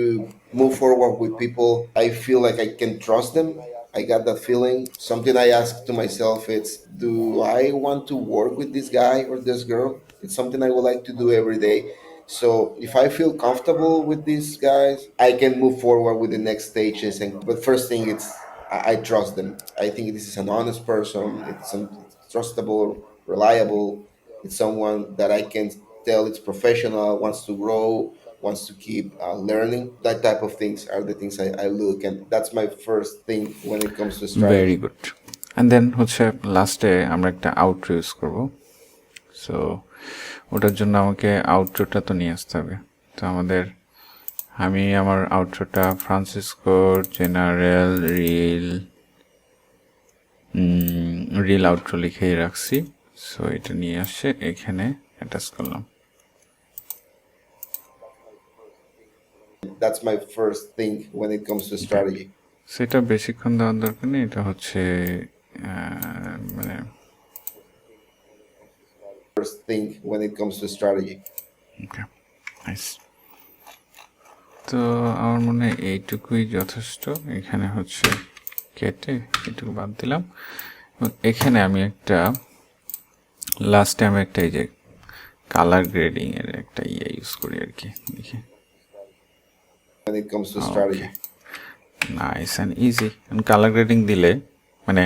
move forward with people. I feel like I can trust them. I got that feeling. Something I ask to myself, it's, do I want to work with this guy or this girl? It's something I would like to do every day. So if I feel comfortable with these guys, I can move forward with the next stages. But first thing, it's I trust them. I think this is an honest person. It's trustable, reliable. It's someone that I can tell it's professional, wants to grow, wants to keep learning. That type of things are the things I look, and that's my first thing when it comes to strategy. Very good. And then হচ্ছে লাস্টে আমরা একটা outro use করবো। So ওটার জন্য আমাকে আউটরোটা তো নিয়ে আসতে হবে। তো আমি আমার আউটরোটা ফ্রান্সিসকো জেনারেল রিল আউটরো লিখেই রাখছি। সো এটা নিয়ে আসছে এখানে অ্যাটাচ করলাম। That's my first thing when it comes to strategy. সেটা বেশিক্ষণ দেওয়ার দরকার নেই, এটা হচ্ছে মানে First thing when it comes to strategy. Okay nice. তো আমার মনে হয় এইটুকুই যথেষ্ট। এখানে হচ্ছে কেটে এটুকু বাদ দিলাম। এখানে আমি একটা লাস্টে আমি একটা এই যে কালার গ্রেডিং এর একটা ইউজ করি আর কি। দেখি When it comes to strategy. Nice and easy. Colour grading দিলে মানে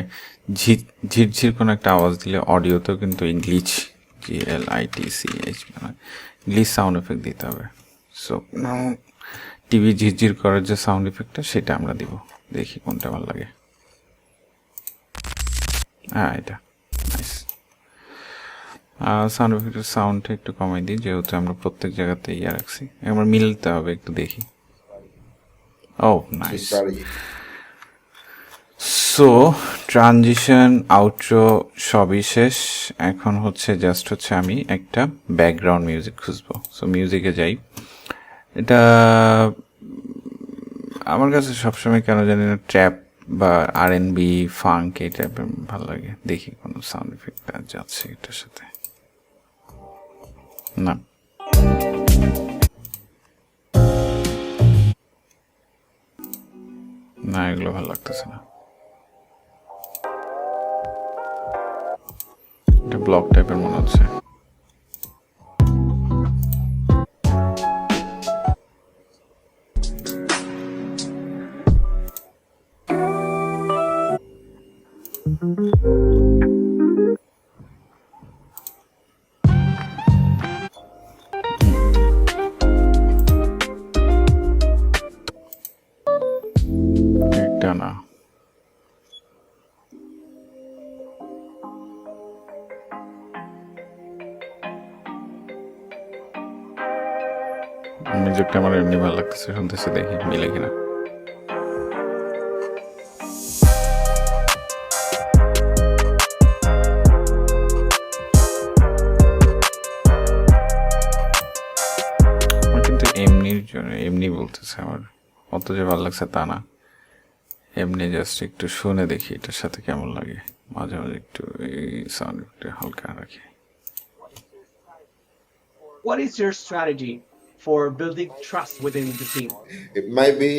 ঝিরঝির কোনো একটা আওয়াজ দিলে অডিওতেও কিন্তু গ্লিচ GLITCH মানে গ্লিচ সাউন্ড এফেক্ট দিতে হবে। সো টিভি ঝিরঝির করার যে সাউন্ড এফেক্টটা সেটা আমরা দিব। দেখি কোনটা ভালো লাগে। হ্যাঁ এটা নাইস। সাউন্ড এফেক্টের সাউন্ডটা একটু কমাই দিই, যেহেতু আমরা প্রত্যেক জায়গাতে ইয়ে রাখছি। আমার মিলতে হবে, একটু দেখি। ও নাইস। সো ট্রানজিশন আউটরো সবই শেষ। এখন হচ্ছে জাস্ট হচ্ছে আমি একটা ব্যাকগ্রাউন্ড মিউজিক খুঁজবো। সো মিউজিকে যাই। এটা আমার কাছে সবসময় কেন জানি না ট্র্যাপ বা R&B ফাঙ্ক এই টাইপের ভালো লাগে। দেখি কোনো সাউন্ড এফেক্ট যাচ্ছে এটার সাথে। না না এগুলো ভালো লাগতেছে না। এটা ব্লক টাইপের মনে হচ্ছে। মিউজিকটা আমার এমনি ভালো লাগতেছে শুনতেছে, দেখি মিলে কিনা। আমার কিন্তু এমনির জন্য এমনি বলতেছে, আমার অত যে ভালো লাগছে তা না, এমনি জাস্ট একটু শুনে দেখি এটার সাথে কেমন লাগে। মাঝে মাঝে একটু এই সাউন্ড একটু হালকা রাখি। What is your strategy for building trust within the team? It might be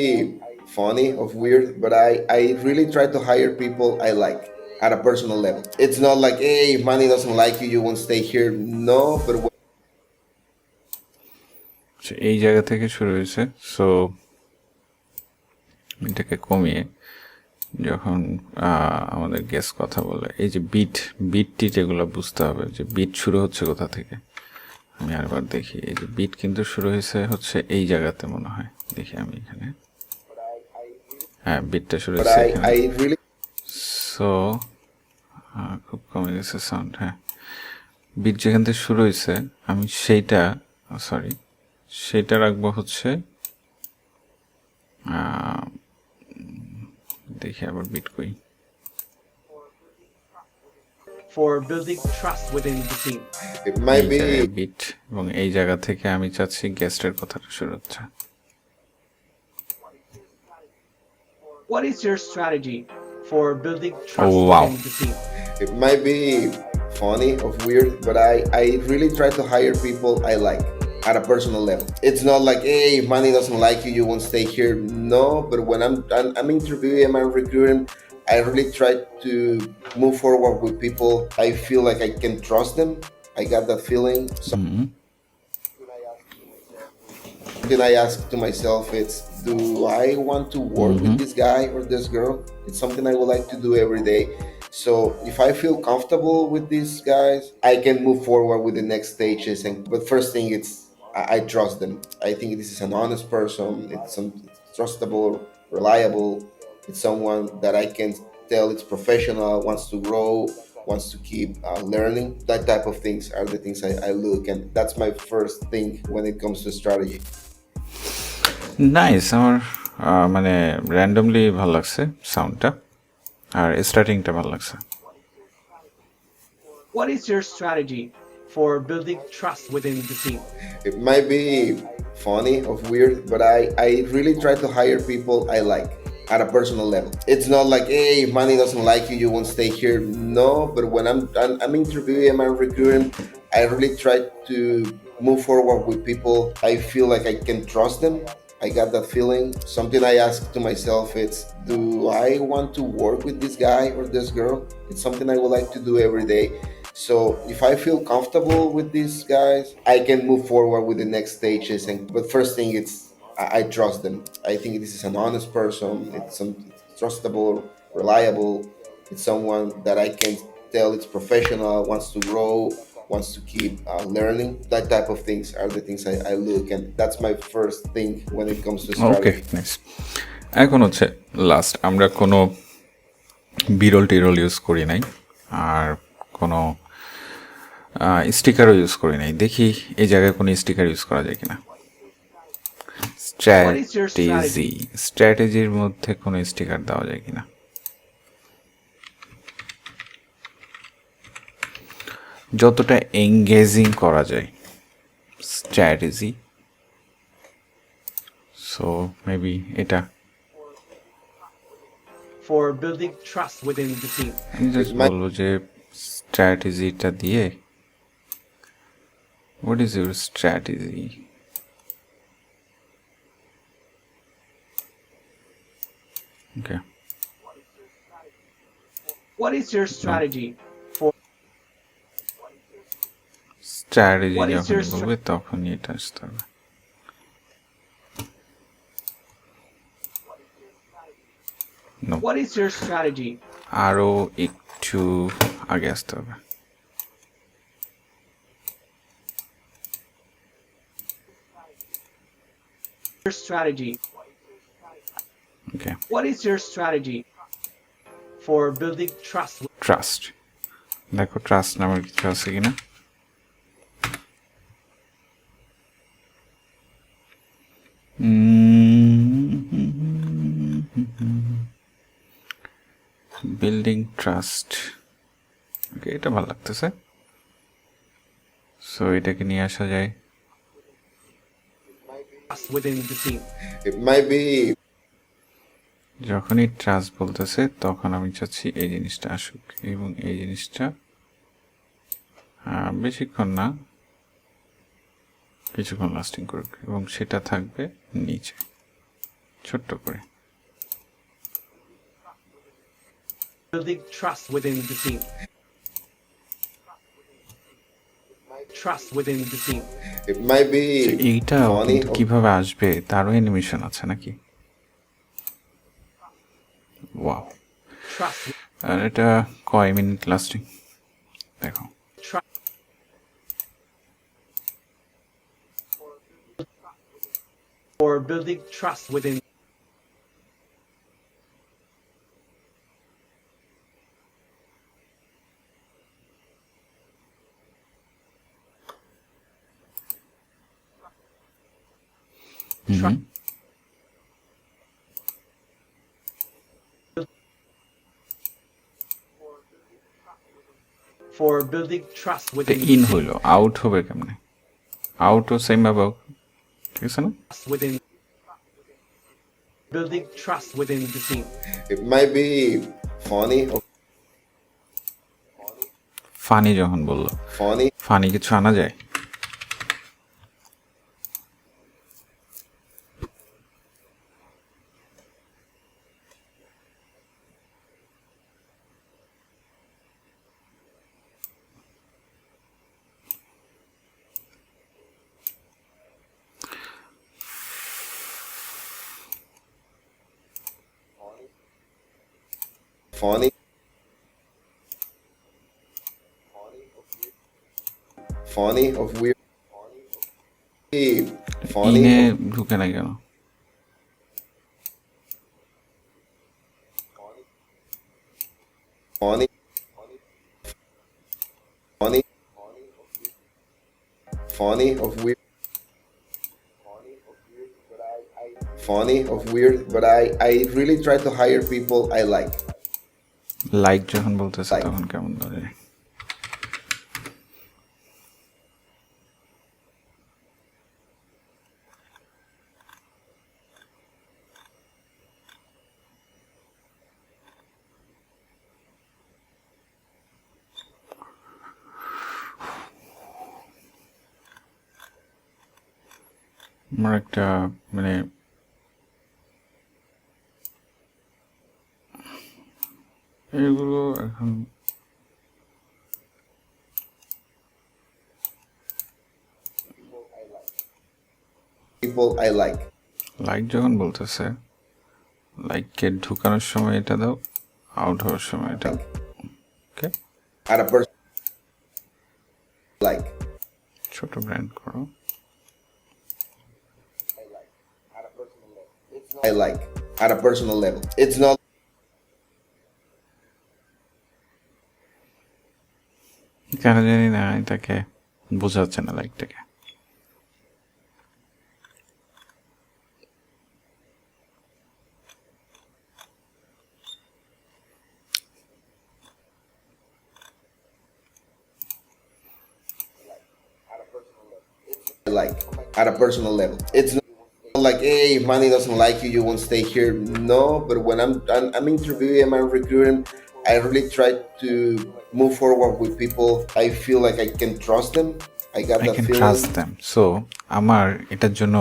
funny or weird, but I really try to hire people I like at a personal level. It's not like, hey, if money doesn't like you, you won't stay here. No, but এই জায়গা থেকে শুরু হয়েছে। So এটাকে কমিয়ে যখন আমাদের guess কথা বলে, এই যে বিট এগুলো বুঝতে হবে যে বিট শুরু হচ্ছে কোথা থেকে। আমি আরেকবার দেখি, এই যে বিট কিন্তু শুরু হয়েছে হচ্ছে এই জায়গাতে মনে হয়, দেখি আমি এখানে, হ্যাঁ বিটটা শুরু হয়েছে এখানে। I really সো খুব কমে গেছে সাউন্ড। হ্যাঁ, বিট যেখান থেকে শুরু হয়েছে আমি সেইটা রাখবো হচ্ছে, দেখি আবার বিট কই। For building trust within the team. it might be bit এবং এই জায়গা থেকে আমি চাচ্ছি গেস্টের কথাটা শুরু হচ্ছে। What is your strategy for building trust Oh, wow. within the team? it might be funny or weird, but I really try to hire people I like at a personal level. It's not like, hey, if money doesn't like you, you won't stay here. No, but when I'm interviewing, I'm recruiting, I really try to move forward with people. I feel like I can trust them. I got that feeling. Something I ask to myself, it's, do I want to work with this guy or this girl? It's something I would like to do every day. So if I feel comfortable with these guys, I can move forward with the next stages. But first thing, it's I trust them. I think this is an honest person. It's trustable, reliable. It's someone that I can tell it's professional, wants to grow, wants to keep learning. That type of things are the things I look, and that's my first thing when it comes to strategy. Nice, আমার মানে randomly ভালো লাগছে সাউন্ডটা, আর স্টার্টিংটা ভালো লাগছে। What is your strategy for building trust within the team? It might be funny or weird, but I really try to hire people I like at a personal level. It's not like, hey, if money doesn't like you, you won't stay here. No, but when I'm interviewing, I'm recruiting, I really try to move forward with people. I feel like I can trust them. I got that feeling. Something I ask to myself, it's, do I want to work with this guy or this girl? It's something I would like to do every day. So if I feel comfortable with these guys, I can move forward with the next stages. But first thing, it's I trust them. I think this is an honest person. It's trustable, reliable. It's someone that I can tell it's professional, wants to grow, wants to keep learning. That type of things are the things I look, and that's my first thing when it comes to okay, strategy. Nice. এখন হচ্ছে last, আমরা কোনো বিরল টিরল use করি নাই, আর কোনো স্টিকারও use করি নাই। দেখি এই জায়গায় কোনো স্টিকার ইউজ করা যায় কিনা। স্ট্র্যাটেজির মধ্যে কোনো স্টিকার দেওয়া যায় কিনা। যতটা এঙ্গেজিং করা যায় স্ট্র্যাটেজি। সো মেবি এটা For building trust within the team. আমি জাস্ট বলবো যে স্ট্র্যাটেজিটা দিয়ে, what is your strategy? Okay, What is your strategy for strategy What is যখন your বলবে তখনই এটা আসতে হবে। No, What is your strategy? আরও একটু আগে আসতে হবে। Your strategy. Okay, What is your strategy for building trust? Trust. দেখো ট্রাস্ট নামের কিছু আছে কিনা। বিল্ডিং ট্রাস্ট, ওকে, এটা ভালো লাগতেছে। সো এটাকে নিয়ে আসা যায়। Trust within the team. It might be যখনই ট্রাস্ট বলতেছে তখন আমি চাচ্ছি এই জিনিসটা আসুক, এবং এই জিনিসটা বেশিক্ষণ না, কিছুক্ষণ লাস্টিং করুক, এবং সেটা থাকবে নিচে ছোট্ট করে। Building trust within the team. Trust within the team. it might be এইটা funny কিন্তু কিভাবে আসবে তারও অ্যানিমেশন আছে নাকি? ওয়াও। Trust. আর এটা কয় মিনিট লাস্টিং দেখো। Trust. For building trust within. Trust. For building trust within in the হইল, আউট হবে কেমনে? আউটও সেম ভাবে হোক, ঠিক আছে না? trust within. Building trust within the team. it might be funny funny যখন বললো, funny ফানি কিছু আনা যায়? funny funny of weird funny ইনে of ঢুকে না কেন? funny funny funny of weird funny of weird, but I really try to hire people I like. Like যখন বলতেছে Like. তখন কেমন ধরে? আমার একটা মানে এগুলো এখন People I like. লাইক যখন বলতেছে, লাইককে ঢুকানোর সময় এটা দাও, আউট হওয়ার সময় এটা, ওকে, At a person like. ছোট ব্র্যান্ড করো। I like at a personal level. It's not কেন জানি না এটাকে বোঝাচ্ছে না লাইকটাকে। like at a personal level. It's not like, hey, if money doesn't like you, you won't stay here. No, but when I'm interviewing, I'm recruiting, I really try to move forward with people. I feel like I can trust them. I got I that can feeling. trust them. So আমার এটার জন্য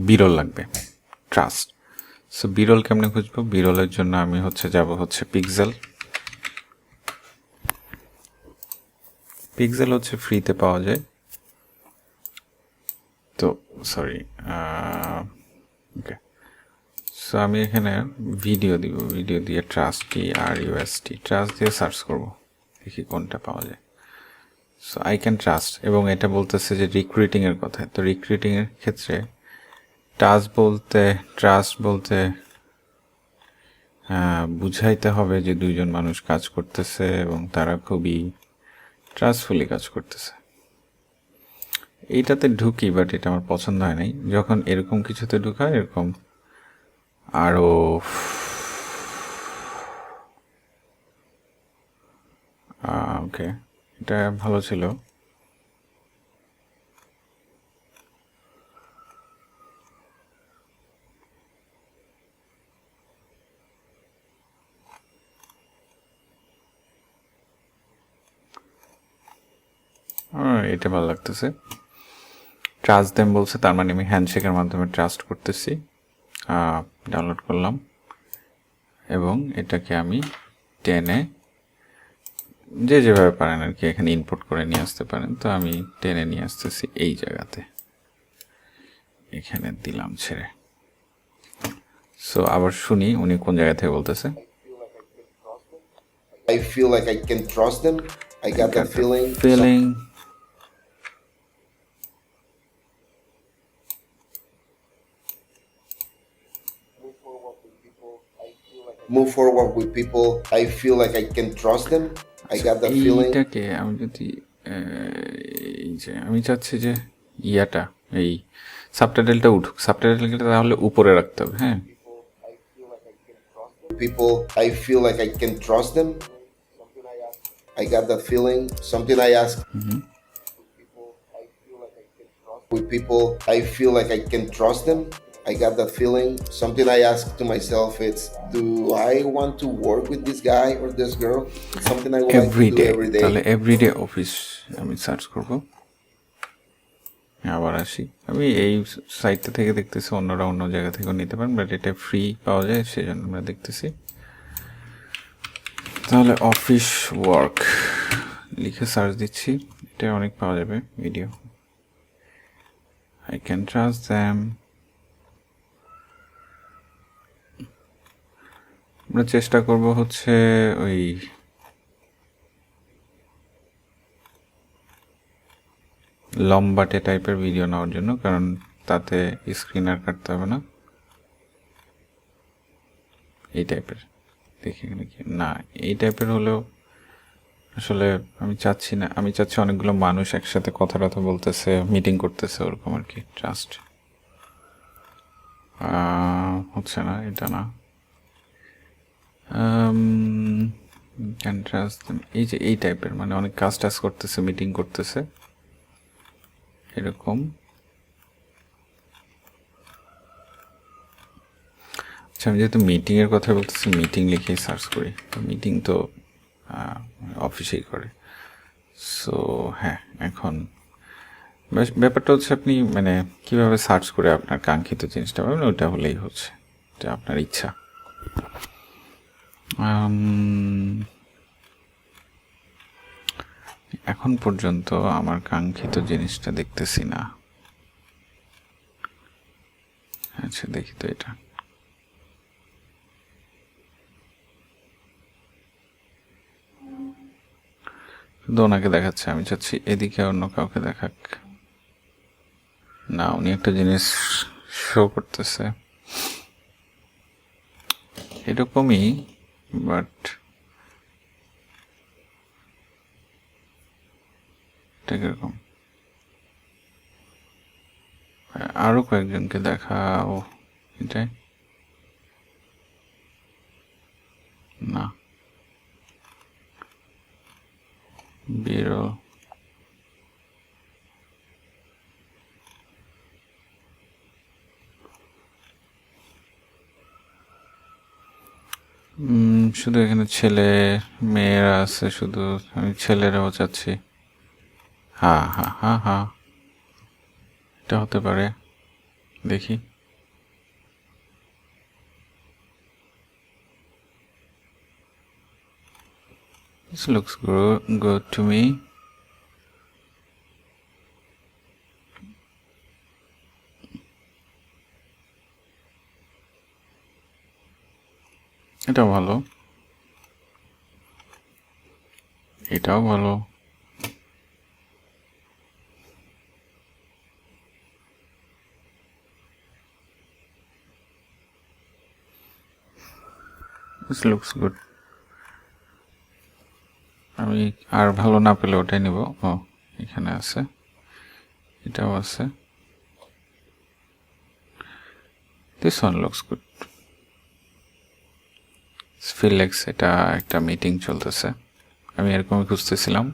বিরল লাগবে, trust. So বিরল কেমনে খুঁজবো? বিরলের জন্য আমি যাব পিক্সেল। পিক্সেল ফ্রিতে পাওয়া যায়। তো সরি, ওকে, সো আমি এখানে ভিডিও দিব, ভিডিও দিয়ে TRUST ট্রাস্ট দিয়ে সার্চ করব, দেখি কোনটা পাওয়া যায়। সো আই ক্যান ট্রাস্ট, এবং এটা বলতেছে যে রিক্রুটিংয়ের কথা। তো রিক্রুটিংয়ের ক্ষেত্রে ট্রাস্ট বলতে বুঝাইতে হবে যে দুইজন মানুষ কাজ করতেছে এবং তারা খুবই ট্রাস্টফুলি কাজ করতেছে। এইটাতে ঢুকি, বাট এটা আমার পছন্দ হয় নাই। যখন এরকম কিছুতে ঢুকা, এরকম আরও ওকে, এটা ভালো ছিল। এটা ভালো লাগতেছে। ট্রাস্ট দেম বলছে, তার মানে আমি হ্যান্ডশেকের মাধ্যমে ট্রাস্ট করতেছি। ডাউনলোড করলাম এবং এটাকে আমি টেনে, যে যেভাবে পারেন আর কি এখানে ইনপুট করে নিয়ে আসতে পারেন। তো আমি টেনে নিয়ে আসতেছি এই জায়গাতে, এখানে দিলাম ছেড়ে। সো আবার শুনি উনি কোন জায়গা থেকে বলতেছে। I feel like I can trust them. I got that feeling. Move forward with people. I feel like I can trust them. I got that feeling. এইটাকে আমি যদি এই যে আমি চাচ্ছি যে ইয়াটা, এই সাবটাইটেলটা উঠুক, সাবটাইটেলটা তাহলে উপরে রাখতে হবে। হ্যাঁ, People, I feel like I can trust them. I got that feeling. Something I ask. With people, I feel like I can trust them. I got that feeling. Something I ask to myself, it's, do I want to work with this guy or this girl? It's something I would like to do every day. তাহলে everyday office আমি search করব। আবার আসি, আমি এই সাইটটা থেকে দেখতেছি, অন্যরা অন্য জায়গা থেকেও নিতে পারেন, বাট এটা ফ্রি পাওয়া যায় সেই জন্য আমরা দেখতেছি। তাহলে অফিস ওয়ার্ক লিখে সার্চ দিচ্ছি, এটা অনেক পাওয়া যাবে video. I can trust them. আমরা চেষ্টা করব হচ্ছে ওই লম্বাটে টাইপের ভিডিও নেওয়ার জন্য, কারণ তাতে স্ক্রিন আর কাটতে হবে না। এই টাইপের দেখি নাকি না, এই টাইপের হলেও আসলে আমি চাচ্ছি না। আমি চাচ্ছি অনেকগুলো মানুষ একসাথে কথা বলতেছে, মিটিং করতেছে, ওরকম আর কি। ট্রাস্ট হচ্ছে না, এটা না। ক্যান ট্রাস্ট, এই যে এই টাইপের, মানে অনেক কাজ টাজ করতেছে, মিটিং করতেছে, এরকম। আচ্ছা, আমি যেহেতু মিটিংয়ের কথা বলতেছি, মিটিং লিখেই সার্চ করি। তো মিটিং তো অফিসেই করে। সো হ্যাঁ, এখন ব্যাপারটা হচ্ছে আপনি মানে কিভাবে সার্চ করে আপনার কাঙ্ক্ষিত জিনিসটা পাবেন, ওটা হলেই হচ্ছে, এটা আপনার ইচ্ছা। এখন পর্যন্ত আমার কাঙ্ক্ষিত জিনিসটা দেখতেছি না। আচ্ছা, দেখি তো এটা। শুধু ওনাকে দেখাচ্ছে, আমি চাচ্ছি এদিকে অন্য কাউকে দেখাক। না, উনি একটা জিনিস শো করতেছে এরকমই, বাট এটা কিরকম। আরো কয়েকজনকে দেখাও, এটাই না, বিরল। শুধু এখানে ছেলে মেয়েরা আছে, শুধু আমি ছেলেরাও চাচ্ছি। হ্যাঁ হ্যাঁ হ্যাঁ হ্যাঁ, এটা হতে পারে, দেখি। This looks good to me. এটাও ভালো, এটাও ভালো। This looks good. আমি আর ভালো না পেলে ওটাই নিব। ও, এখানে আছে, এটাও আছে। This one looks good. Felix, এটা একটা মিটিং চলতেছে, আমি এরকমই খুঁজতেছিলাম।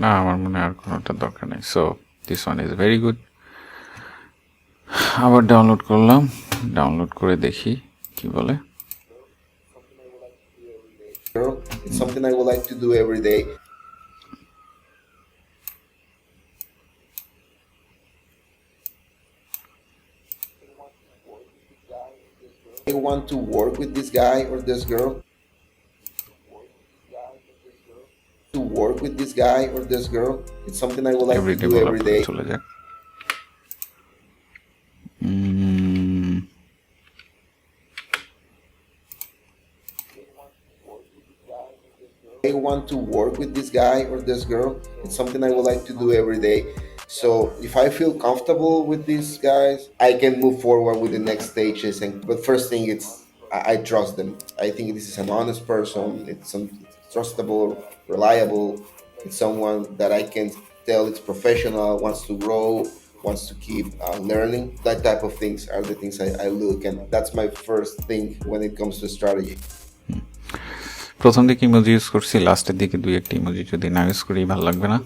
না, আমার মনে হয় আর কোনোটা দরকার নেই। So this one is very good. আবার ডাউনলোড করলাম, ডাউনলোড করে দেখি কি বলে। Girl, it's something I would like to do every day. I want to work with this guy or this girl. To work with this guy or this girl. It's something I would like every to day do বলার every পরে day. চলে যাক। I want to work with this guy or this girl. It's something I would like to do every day. So if I feel comfortable with these guys, I can move forward with the next stages. And but first thing, it's I trust them. I think this is an honest person. It's trustable, reliable. It's someone that I can tell it's professional, wants to grow, wants to keep learning. That type of things are the things I look, and that's my first thing when it comes to strategy. প্রথম দিকে emoji use করছি, লাস্টের দিকে দুই একটা emoji যদি না use করি ভালো লাগবে না।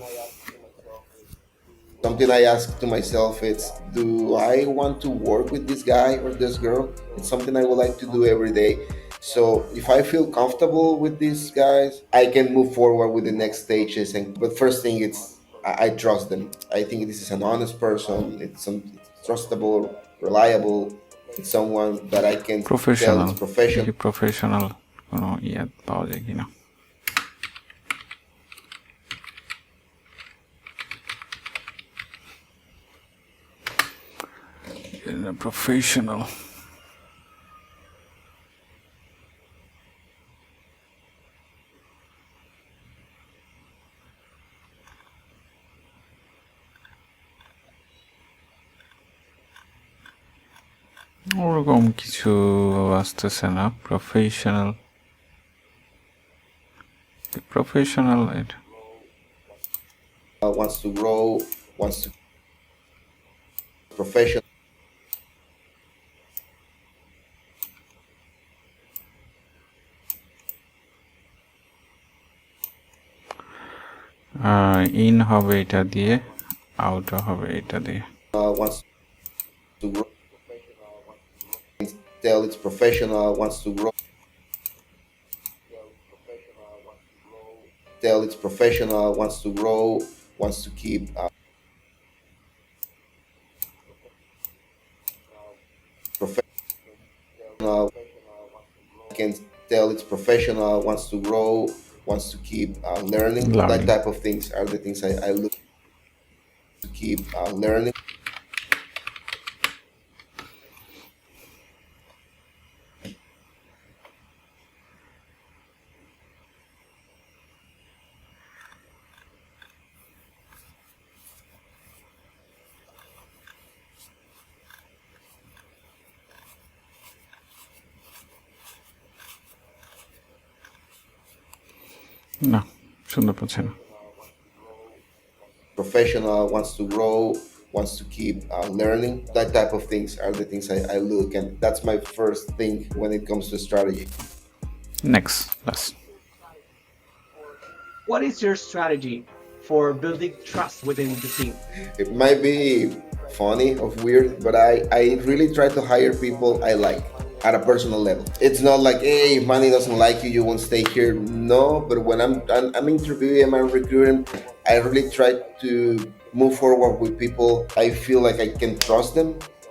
Something I ask to myself it's, do I want to work with this guy or this girl? It's something I would like to do every day. So if I feel comfortable with these guys, I can move forward with the next stages. And but first thing, it's I trust them. I think this is an honest person. It's trustable, reliable. It's someone that I can tell professional, it's professional. Professional কোনো ইয়ে পাওয়া যায় কিনা। Professional, ওরকম কিছু আসতেছে না। Professional, professional Wants to grow, wants to professional. In হবে এটা দিয়ে, আউট হবে এটা দিয়ে। Wants to grow, tell it's professional, wants to grow, tell it's professional, wants to grow, wants to keep professional, can tell it's professional, wants to grow, wants to keep learning. That Learning. type of things are the things I look to keep learning. না, শুনতে পাচ্ছি না। Professional, wants to grow, wants to keep learning. That type of things are the things I look, and that's my first thing when it comes to strategy. Next last. What is your strategy for building trust within the team? It might be funny or weird, but I really try to hire people I like at a personal level. It's not like, hey, if Manny doesn't like you, you won't stay here. No, but when I'm interviewing, I'm recruiting, I really try to move forward with people I feel like I can trust them.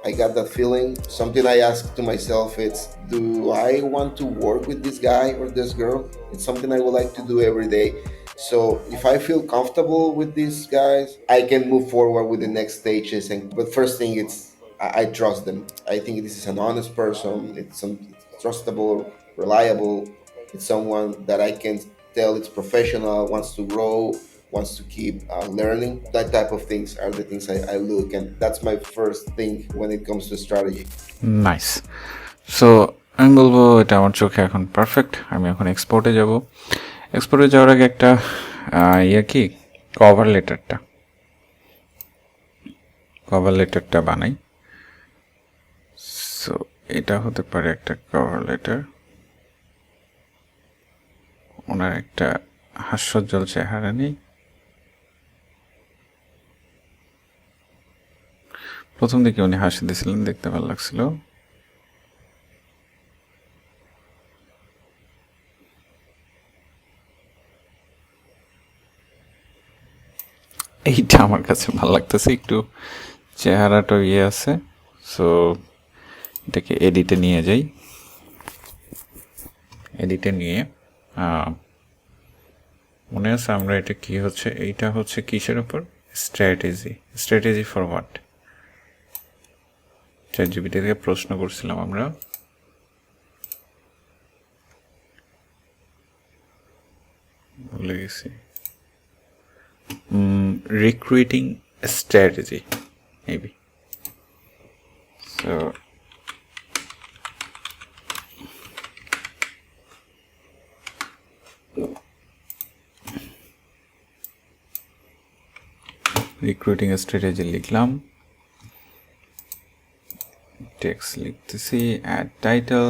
I got that feeling. Something I ask to myself it's, do I want to work with this guy or this girl? It's something I would like to do every day. So if I feel comfortable with these guys, I can move forward with the next stages. And but first thing, it's I trust them. I think this is an honest person. It's trustable, reliable. It's someone that I can tell it's professional, wants to grow, wants to keep learning. That type of things are the things I look, and that's my first thing when it comes to strategy. Nice. So আমি বলবো এটা আমার চোখে এখন perfect. আমি এখন এক্সপোর্টে যাব। এক্সপোর্টে যাওয়ার আগে একটা ইয়ে কি কভার লেটারটা বানাই। সো এটা হতে পারে একটা কভার লেটার। ওনার একটা হাস্যোজ্জ্বল চেহারা নেই। প্রথম দিকে উনি হাসি দিয়েছিলেন, দেখতে ভালো লাগছিল। এইটা আমার কাছে ভালো লাগতেছে, একটু চেহারাটা ইয়ে আছে। সো এটাকে এডিটে নিয়ে যাই। এডিটে নিয়ে মনে আছে আমরা এটা কি হচ্ছে, এইটা হচ্ছে কিসের উপর? Strategy. Strategy for what? ChatGPT থেকে প্রশ্ন করছিলাম আমরা। ভুলে গেছি। Recruiting strategy maybe. So recruiting strategy লিখলাম, টেক্সট লিখতেছি, অ্যাড টাইটেল,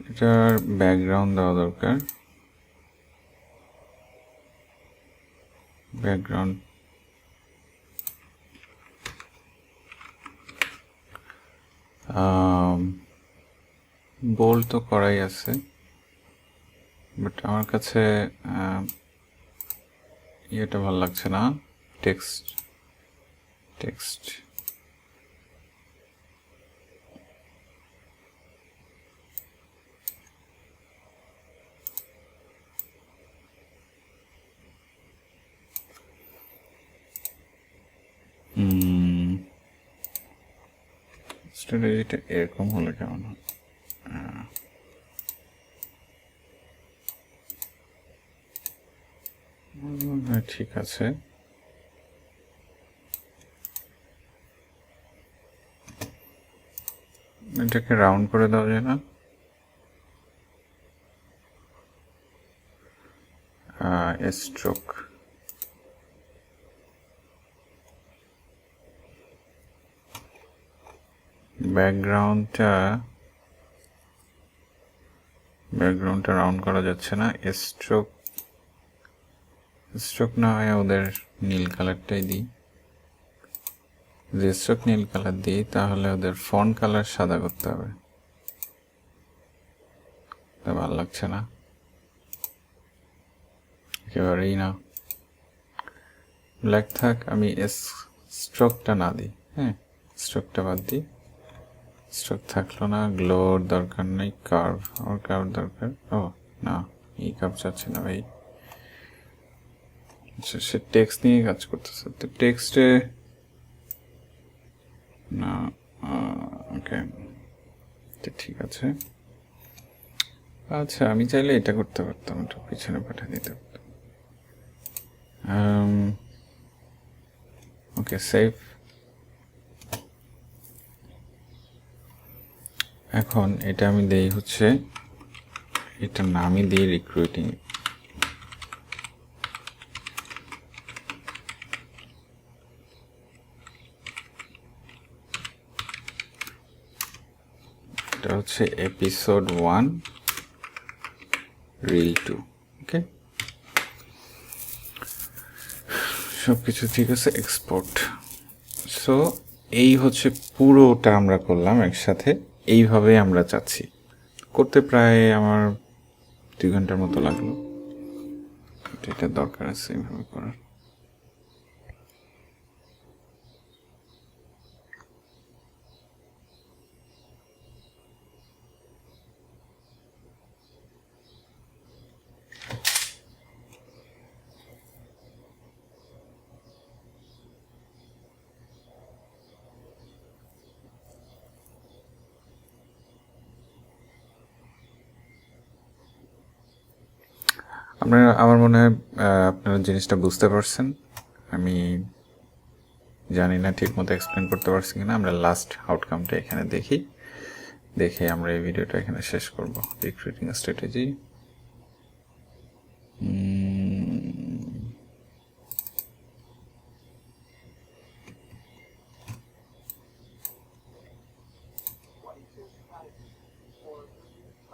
এটার ব্যাকগ্রাউন্ড দেওয়া দরকার। ব্যাকগ্রাউন্ড বোল্ড তো করাই আছে, বাট আমার কাছে ইয়েটা ভালো লাগছে না। টেক্সট টেক্সট স্ট্র্যাটেজিটা এরকম হলে কেমন হয়? ঠিক আছে। এটাকে রাউন্ড করে দেওয়া যায় না? স্ট্রোক, ব্যাকগ্রাউন্ডটা রাউন্ড করা যাচ্ছে না। স্ট্রোক না হয় ওদের নীল কালারটাই দিই। যে স্ট্রোক নীল কালার দিই তাহলে ওদের ফন্ট কালার সাদা করতে হবে, তা ভালো লাগছে না একেবারেই না। ব্ল্যাক থাক, আমি স্ট্রোকটা না দিই। হ্যাঁ, স্ট্রোকটা বাদ দিই। স্ট্রোক থাকলো না। গ্লোর দরকার নেই, কার্ভ, আমার কার্ভ দরকার। ও না, এই কার্ভ চাচ্ছে না ভাই। আচ্ছা, সে টেক্সট নিয়ে কাজ করতেছে, তো টেক্সটে না। ওকে, ঠিক আছে। আচ্ছা, আমি চাইলে এটা করতে পারতাম, একটু পিছনে পাঠিয়ে দিতে পারতাম। ওকে, সেভ। এখন এটা আমি দেই হচ্ছে, এটা নামই দিই রিক্রুটিং। এটা হচ্ছে এপিসোড 1 রিল 2। ওকে, সব কিছু ঠিক আছে। এক্সপোর্ট। সো এই হচ্ছে পুরোটা আমরা করলাম একসাথে। এইভাবে আমরা চাচ্ছি করতে, প্রায় আমার 2 ঘন্টার মতো লাগলো। এটা দরকার আছে এইভাবে করার। আমার মনে হয় আপনারা জিনিসটা বুঝতে পারছেন। আমি জানি না ঠিক মতো এক্সপ্লেন করতে পারছি কিনা। আমরা লাস্ট আউটকামটা এখানে দেখে আমরা এই ভিডিওটা এখানে শেষ করব। Recruiting strategy,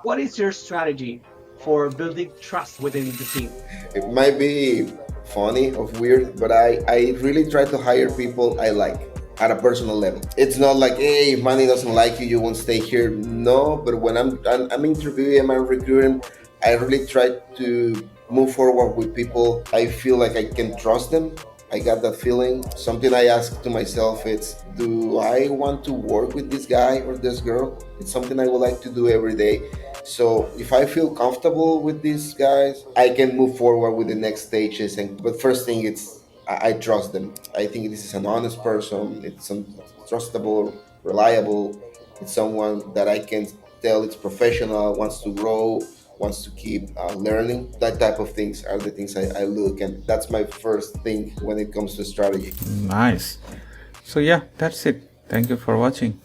what is your strategy for building trust within the team? It might be funny or weird, but I really try to hire people I like at a personal level. It's not like, hey, if Manny doesn't like you, you won't stay here. No, but when I'm interviewing, I'm recruiting, I really try to move forward with people I feel like I can trust them. I got that feeling. Something I ask to myself, it's, do I want to work with this guy or this girl? It's something I would like to do every day. So if I feel comfortable with these guys, I can move forward with the next stages. And but first thing, it's I trust them. I think this is an honest person. It's trustable, reliable. It's someone that I can tell it's professional, wants to grow, wants to keep learning. That type of things are the things I look, and that's my first thing when it comes to strategy. Nice. So yeah, that's it. Thank you for watching.